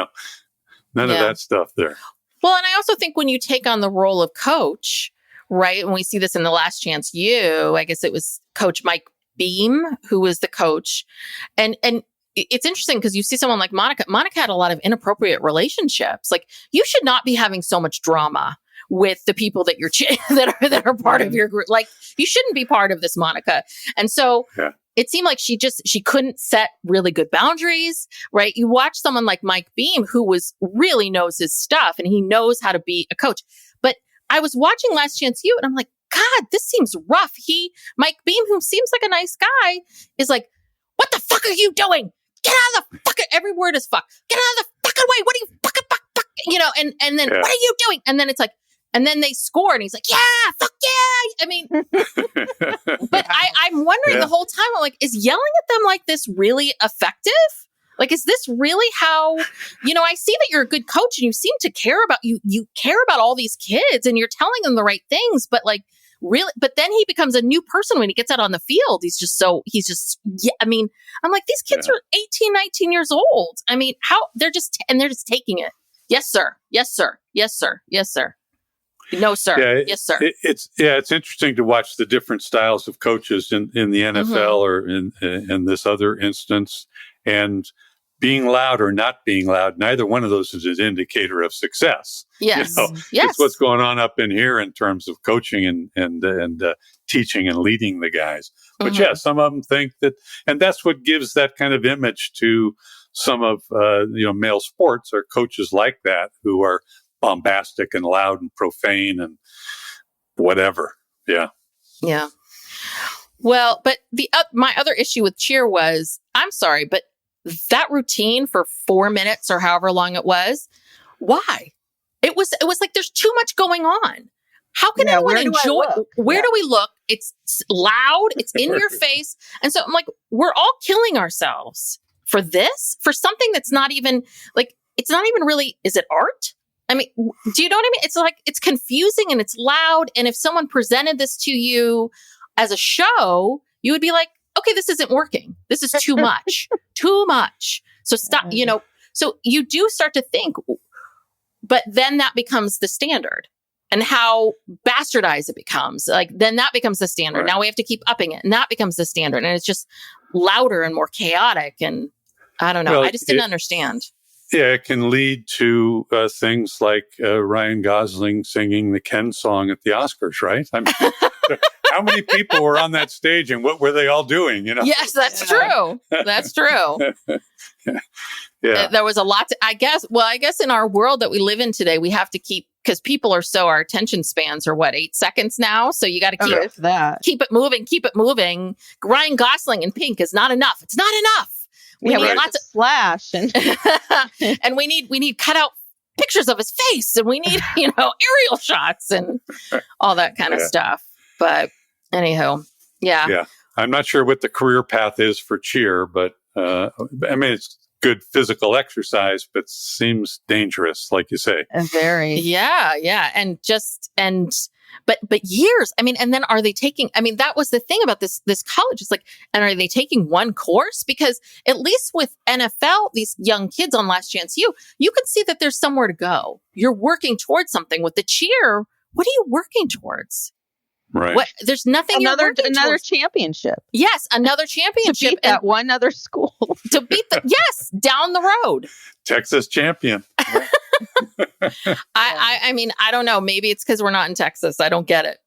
of Yeah. that stuff there. Well, and I also think when you take on the role of coach, right? And we see this in The Last Chance U, I guess it was Coach Mike Beam who was the coach. And it's interesting because you see someone like Monica. Monica had a lot of inappropriate relationships. Like, you should not be having so much drama with the people that you're that are part of your group. Like, you shouldn't be part of this, Monica. And so Yeah. it seemed like she couldn't set really good boundaries, right? You watch someone like Mike Beam, who really knows his stuff, and he knows how to be a coach. But I was watching Last Chance U, and I'm like, God, this seems rough. Mike Beam, who seems like a nice guy, is like, what the fuck are you doing? Get out of the fucking, every word is fuck. Get out of the fucking way. What are you fuck, and then Yeah. what are you doing? And then it's like, and then they score, and he's like, yeah, fuck yeah. I mean, but I'm wondering Yeah. the whole time, I'm like, is yelling at them like this really effective? Like, is this really how, I see that you're a good coach and you seem to care about, you care about all these kids and you're telling them the right things, but like, really, but then he becomes a new person when he gets out on the field. I mean, I'm like, these kids are 18, 19 years old. I mean, they're just taking it. Yes, sir. Yes, sir. Yes, sir. Yes, sir. No, sir. Yeah, yes, sir. It's interesting to watch the different styles of coaches in the NFL or in this other instance, and being loud or not being loud. Neither one of those is an indicator of success. Yes. Yes. It's what's going on up in here in terms of coaching and teaching and leading the guys. But Mhm. yeah, some of them think that, and that's what gives that kind of image to some of male sports, or coaches like that who are bombastic and loud and profane and whatever. Yeah. Yeah. Well, but my other issue with cheer was, I'm sorry, but that routine for 4 minutes or however long it was, why? It was like there's too much going on. How can anyone enjoy? Where do we look? It's loud. It's in your face. And so I'm like, we're all killing ourselves for this, for something that's not even like, it's not even really, is it art? I mean, do you know what I mean? It's like, it's confusing and it's loud. And if someone presented this to you as a show, you would be like, okay, this isn't working. This is too much, too much. So stop, so you do start to think, but then that becomes the standard. And how bastardized it becomes. Like, then that becomes the standard. Right. Now we have to keep upping it. And that becomes the standard. And it's just louder and more chaotic. And I don't know. Well, I just didn't understand. Yeah, it can lead to things like Ryan Gosling singing the Ken song at the Oscars, right? I mean, how many people were on that stage and what were they all doing? Yes, that's true. That's true. Yeah. There was a lot to, I guess in our world that we live in today, we have to keep, because people are our attention spans are 8 seconds now. So you got to keep it moving. Ryan Gosling in pink is not enough. It's not enough. We need lots of flash and and we need cut out pictures of his face, and we need, aerial shots and all that kind of stuff. But anyhow, yeah. I'm not sure what the career path is for cheer, but I mean, it's good physical exercise, but seems dangerous, like you say. Very. Yeah. But years. I mean, and then are they taking? I mean, that was the thing about this college. It's like, and are they taking one course? Because at least with NFL, these young kids on Last Chance U, you can see that there's somewhere to go. You're working towards something. With the cheer, what are you working towards? Right. There's nothing. Another championship. Yes, another championship. To beat that one other school. To beat down the road. Texas champion. I mean, I don't know. Maybe it's because we're not in Texas. I don't get it.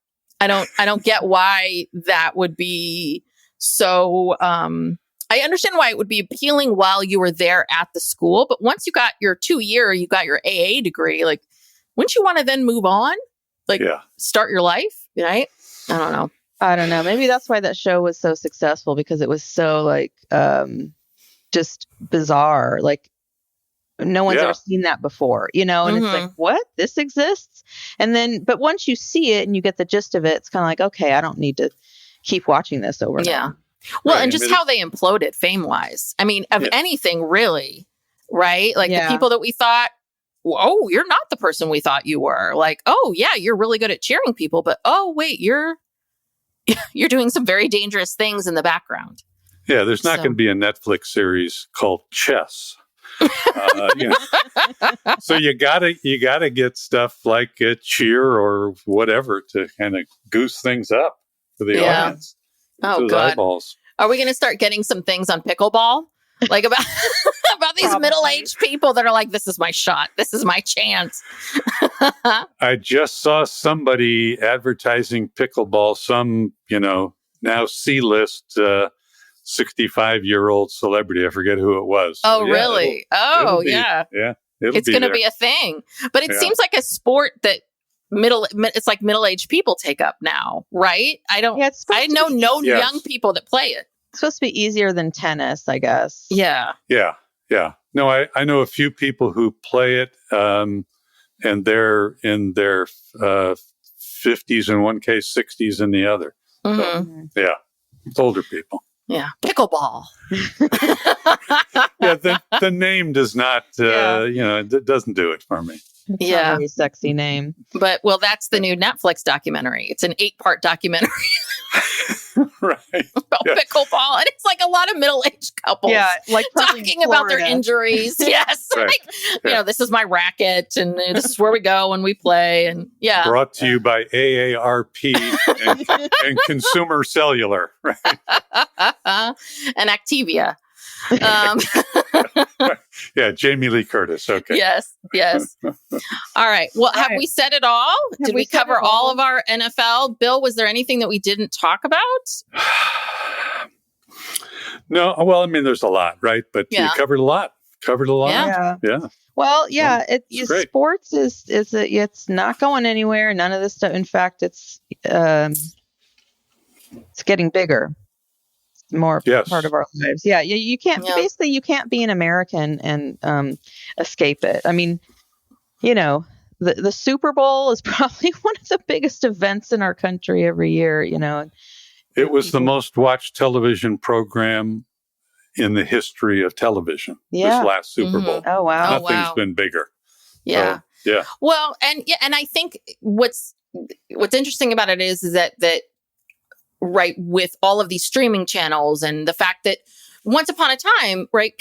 I don't get why that would be so. I understand why it would be appealing while you were there at the school, but once you got your 2-year, you got your AA degree. Like, wouldn't you want to then move on? Like, start your life, right? I don't know. Maybe that's why that show was so successful, because it was so like just bizarre. Like, no one's ever seen that before, and it's like, what? This exists? And then, but once you see it and you get the gist of it, it's kind of like, okay, I don't need to keep watching this over and over. Well, and just how they imploded fame-wise. I mean, of anything really, right? Like the people that we thought, oh, you're not the person we thought you were. Like, oh yeah, you're really good at cheering people, but oh wait, you're doing some very dangerous things in the background. Yeah, there's not going to be a Netflix series called Chess. So you gotta get stuff like a cheer or whatever to kind of goose things up for the audience. Oh God! Eyeballs. Are we going to start getting some things on pickleball, like about these middle-aged people that are like, "This is my shot. This is my chance." I just saw somebody advertising pickleball. Some now C-list. 65-year-old celebrity. I forget who it was. Oh, really? It'll be, yeah. Yeah. It's going to be a thing. But it seems like a sport that it's like middle-aged people take up now, right? I know no young people that play it. It's supposed to be easier than tennis, I guess. Yeah. Yeah. No, I know a few people who play it, and they're in their 50s in one case, 60s in the other. Mm-hmm. So, it's older people. Yeah, pickleball. The name does not, it doesn't do it for me. It's not a very sexy name. But, that's the new Netflix documentary. It's an 8-part documentary. Right. About pickleball. And it's like a lot of middle-aged couples like talking about their injuries. Yes. Like, this is my racket and this is where we go when we play. And Brought to you by AARP and Consumer Cellular. Right. And Activia. Jamie Lee Curtis. Okay. Yes. All right. Well, have we said it all? Did we cover all of our NFL? Bill, was there anything that we didn't talk about? No. Well, I mean, there's a lot, right? But you covered a lot. Yeah. Well, sports is it's not going anywhere. None of this stuff. In fact, it's It's getting bigger. It's more Yes. part of our lives. Yeah, you can't basically you can't be an American and escape it. I mean, you know, the Super Bowl is probably one of the biggest events in our country every year. You know, It was the most watched television program in the history of television. Yeah. This last Super Bowl. Oh wow. Nothing's been bigger. Yeah. So, yeah. Well, and I think what's interesting about it is that right, with all of these streaming channels and the fact that once upon a time, right,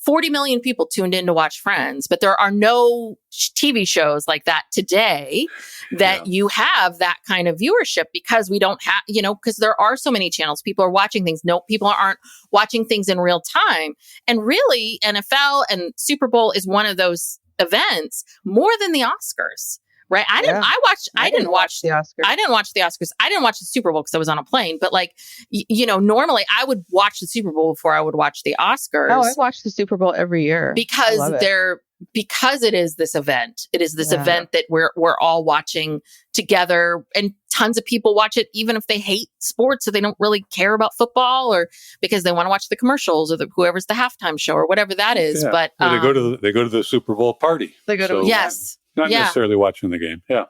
40 million people tuned in to watch Friends, but there are no TV shows like that today that you have that kind of viewership, because we don't have, you know, because there are so many channels. People are watching things. No, people aren't watching things in real time. And really, NFL and Super Bowl is one of those events more than the Oscars. Right. I didn't watch the Oscars. I didn't watch the Oscars. I didn't watch the Super Bowl because I was on a plane. But like, you know, normally I would watch the Super Bowl before I would watch the Oscars. Oh, I watch the Super Bowl every year because it is this event. It is this event that we're all watching together, and tons of people watch it even if they hate sports, so they don't really care about football, or because they want to watch the commercials or whoever's the halftime show or whatever that is. Yeah. But they go to the Super Bowl party. They go to yes. Not necessarily watching the game. Yeah.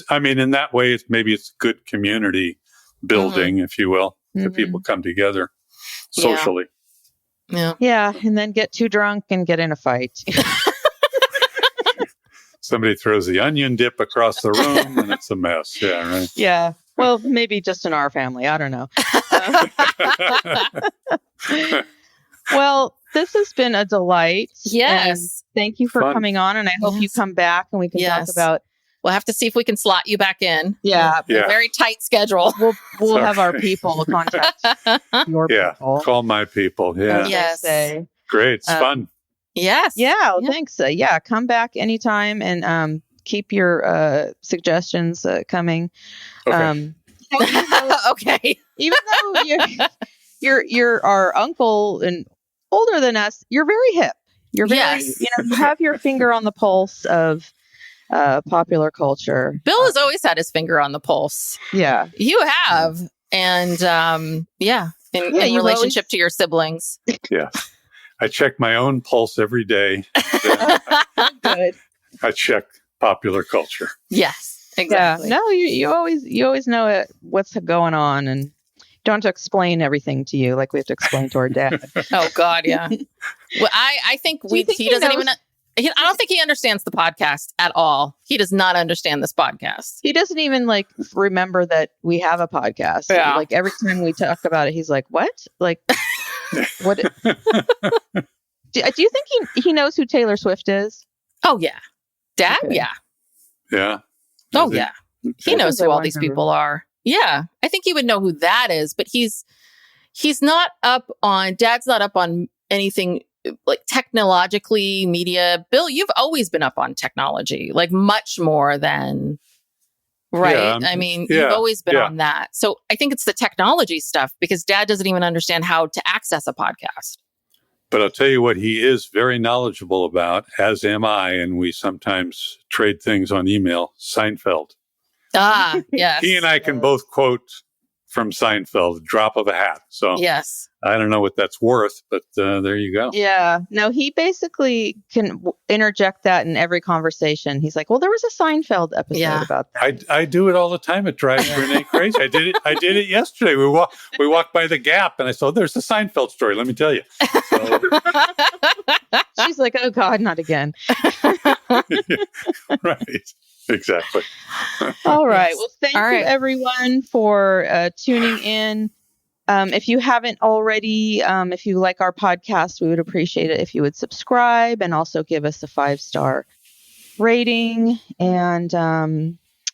I mean, in that way, it's good community building, if you will, that people come together socially. Yeah. Yeah. And then get too drunk and get in a fight. Somebody throws the onion dip across the room and it's a mess. Yeah. Right. Yeah. Well, maybe just in our family. I don't know. Well, this has been a delight. Yes. And thank you for coming on. And I hope you come back and we can talk about. We'll have to see if we can slot you back in. Yeah. Very tight schedule. We'll have our people contact your people. Call my people. Yeah. Yes. Great. It's fun. Yes. Yeah. Well, thanks. Come back anytime and keep your suggestions coming. Okay. Okay. Even though you're our uncle and older than us, you're very hip. You're very, you have your finger on the pulse of popular culture. Bill has always had his finger on the pulse. Yeah. You have. And in relationship to your siblings. Yeah. I check my own pulse every day. Good. I check popular culture. Yes, exactly. Yeah. No, you always know what's going on, and don't have to explain everything to you like we have to explain to our dad. Oh God, yeah. Well, I think he doesn't even. I don't think he understands the podcast at all. He does not understand this podcast. He doesn't even remember that we have a podcast. Yeah. Like every time we talk about it, he's like, "What? Like, what?" Do you think he knows who Taylor Swift is? Oh yeah, Dad. Okay. Yeah. Yeah. Oh yeah. He knows who all these people are. Yeah, I think he would know who that is, but he's not up on. Dad's not up on anything like technologically, media. Bill, you've always been up on technology, like much more than, right? Yeah, I mean, you've always been on that. So I think it's the technology stuff, because Dad doesn't even understand how to access a podcast. But I'll tell you what he is very knowledgeable about, as am I, and we sometimes trade things on email, Seinfeld. Ah, yes. He and I can both quote from Seinfeld, drop of a hat. So yes. I don't know what that's worth, but there you go. Yeah. No, he basically can interject that in every conversation. He's like, well, there was a Seinfeld episode about that. I do it all the time. It drives Renee crazy. I did it yesterday. We walked by the Gap and I saw there's a Seinfeld story. Let me tell you. So, she's like, oh God, not again. Right. Exactly. All right. Well, thank you everyone for tuning in. If you haven't already, if you like our podcast, we would appreciate it if you would subscribe and also give us a 5-star rating. And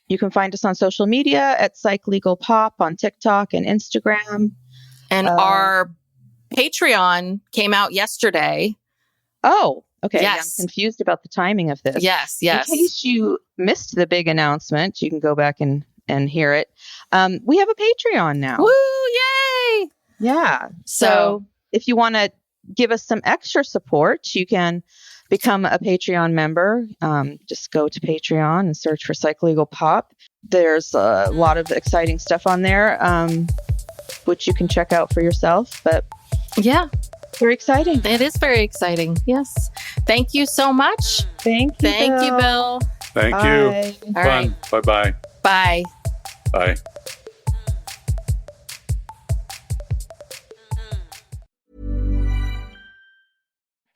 you can find us on social media at Psych Legal Pop on TikTok and Instagram. And our Patreon came out yesterday. Oh, okay. Yes. Yeah, I'm confused about the timing of this. Yes. In case you missed the big announcement, you can go back and hear it. We have a Patreon now. Woo! Yay! Yeah. So if you want to give us some extra support, you can become a Patreon member, just go to Patreon and search for Psycholegal Pop. There's a lot of exciting stuff on there, which you can check out for yourself. But Yeah, very exciting. it is very exciting. Yes. Thank you so much. Thank you. Thank you, Bill. Thank Bye. you. All Fun. right. Bye-bye. Bye. Bye.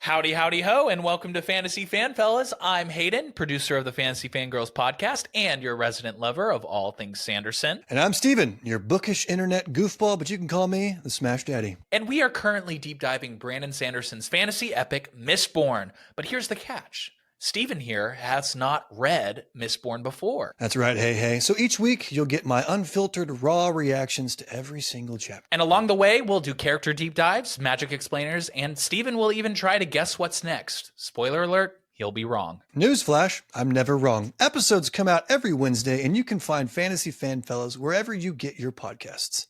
Howdy, howdy, ho, and welcome to Fantasy Fan Fellas. I'm Hayden, producer of the Fantasy Fangirls podcast and your resident lover of all things Sanderson. And I'm Steven, your bookish internet goofball, but you can call me the Smash Daddy. And we are currently deep diving Brandon Sanderson's fantasy epic, Mistborn. But here's the catch. Steven here has not read Mistborn before. That's right, hey. So each week, you'll get my unfiltered, raw reactions to every single chapter. And along the way, we'll do character deep dives, magic explainers, and Steven will even try to guess what's next. Spoiler alert, he'll be wrong. Newsflash, I'm never wrong. Episodes come out every Wednesday, and you can find Fantasy Fan Fellows wherever you get your podcasts.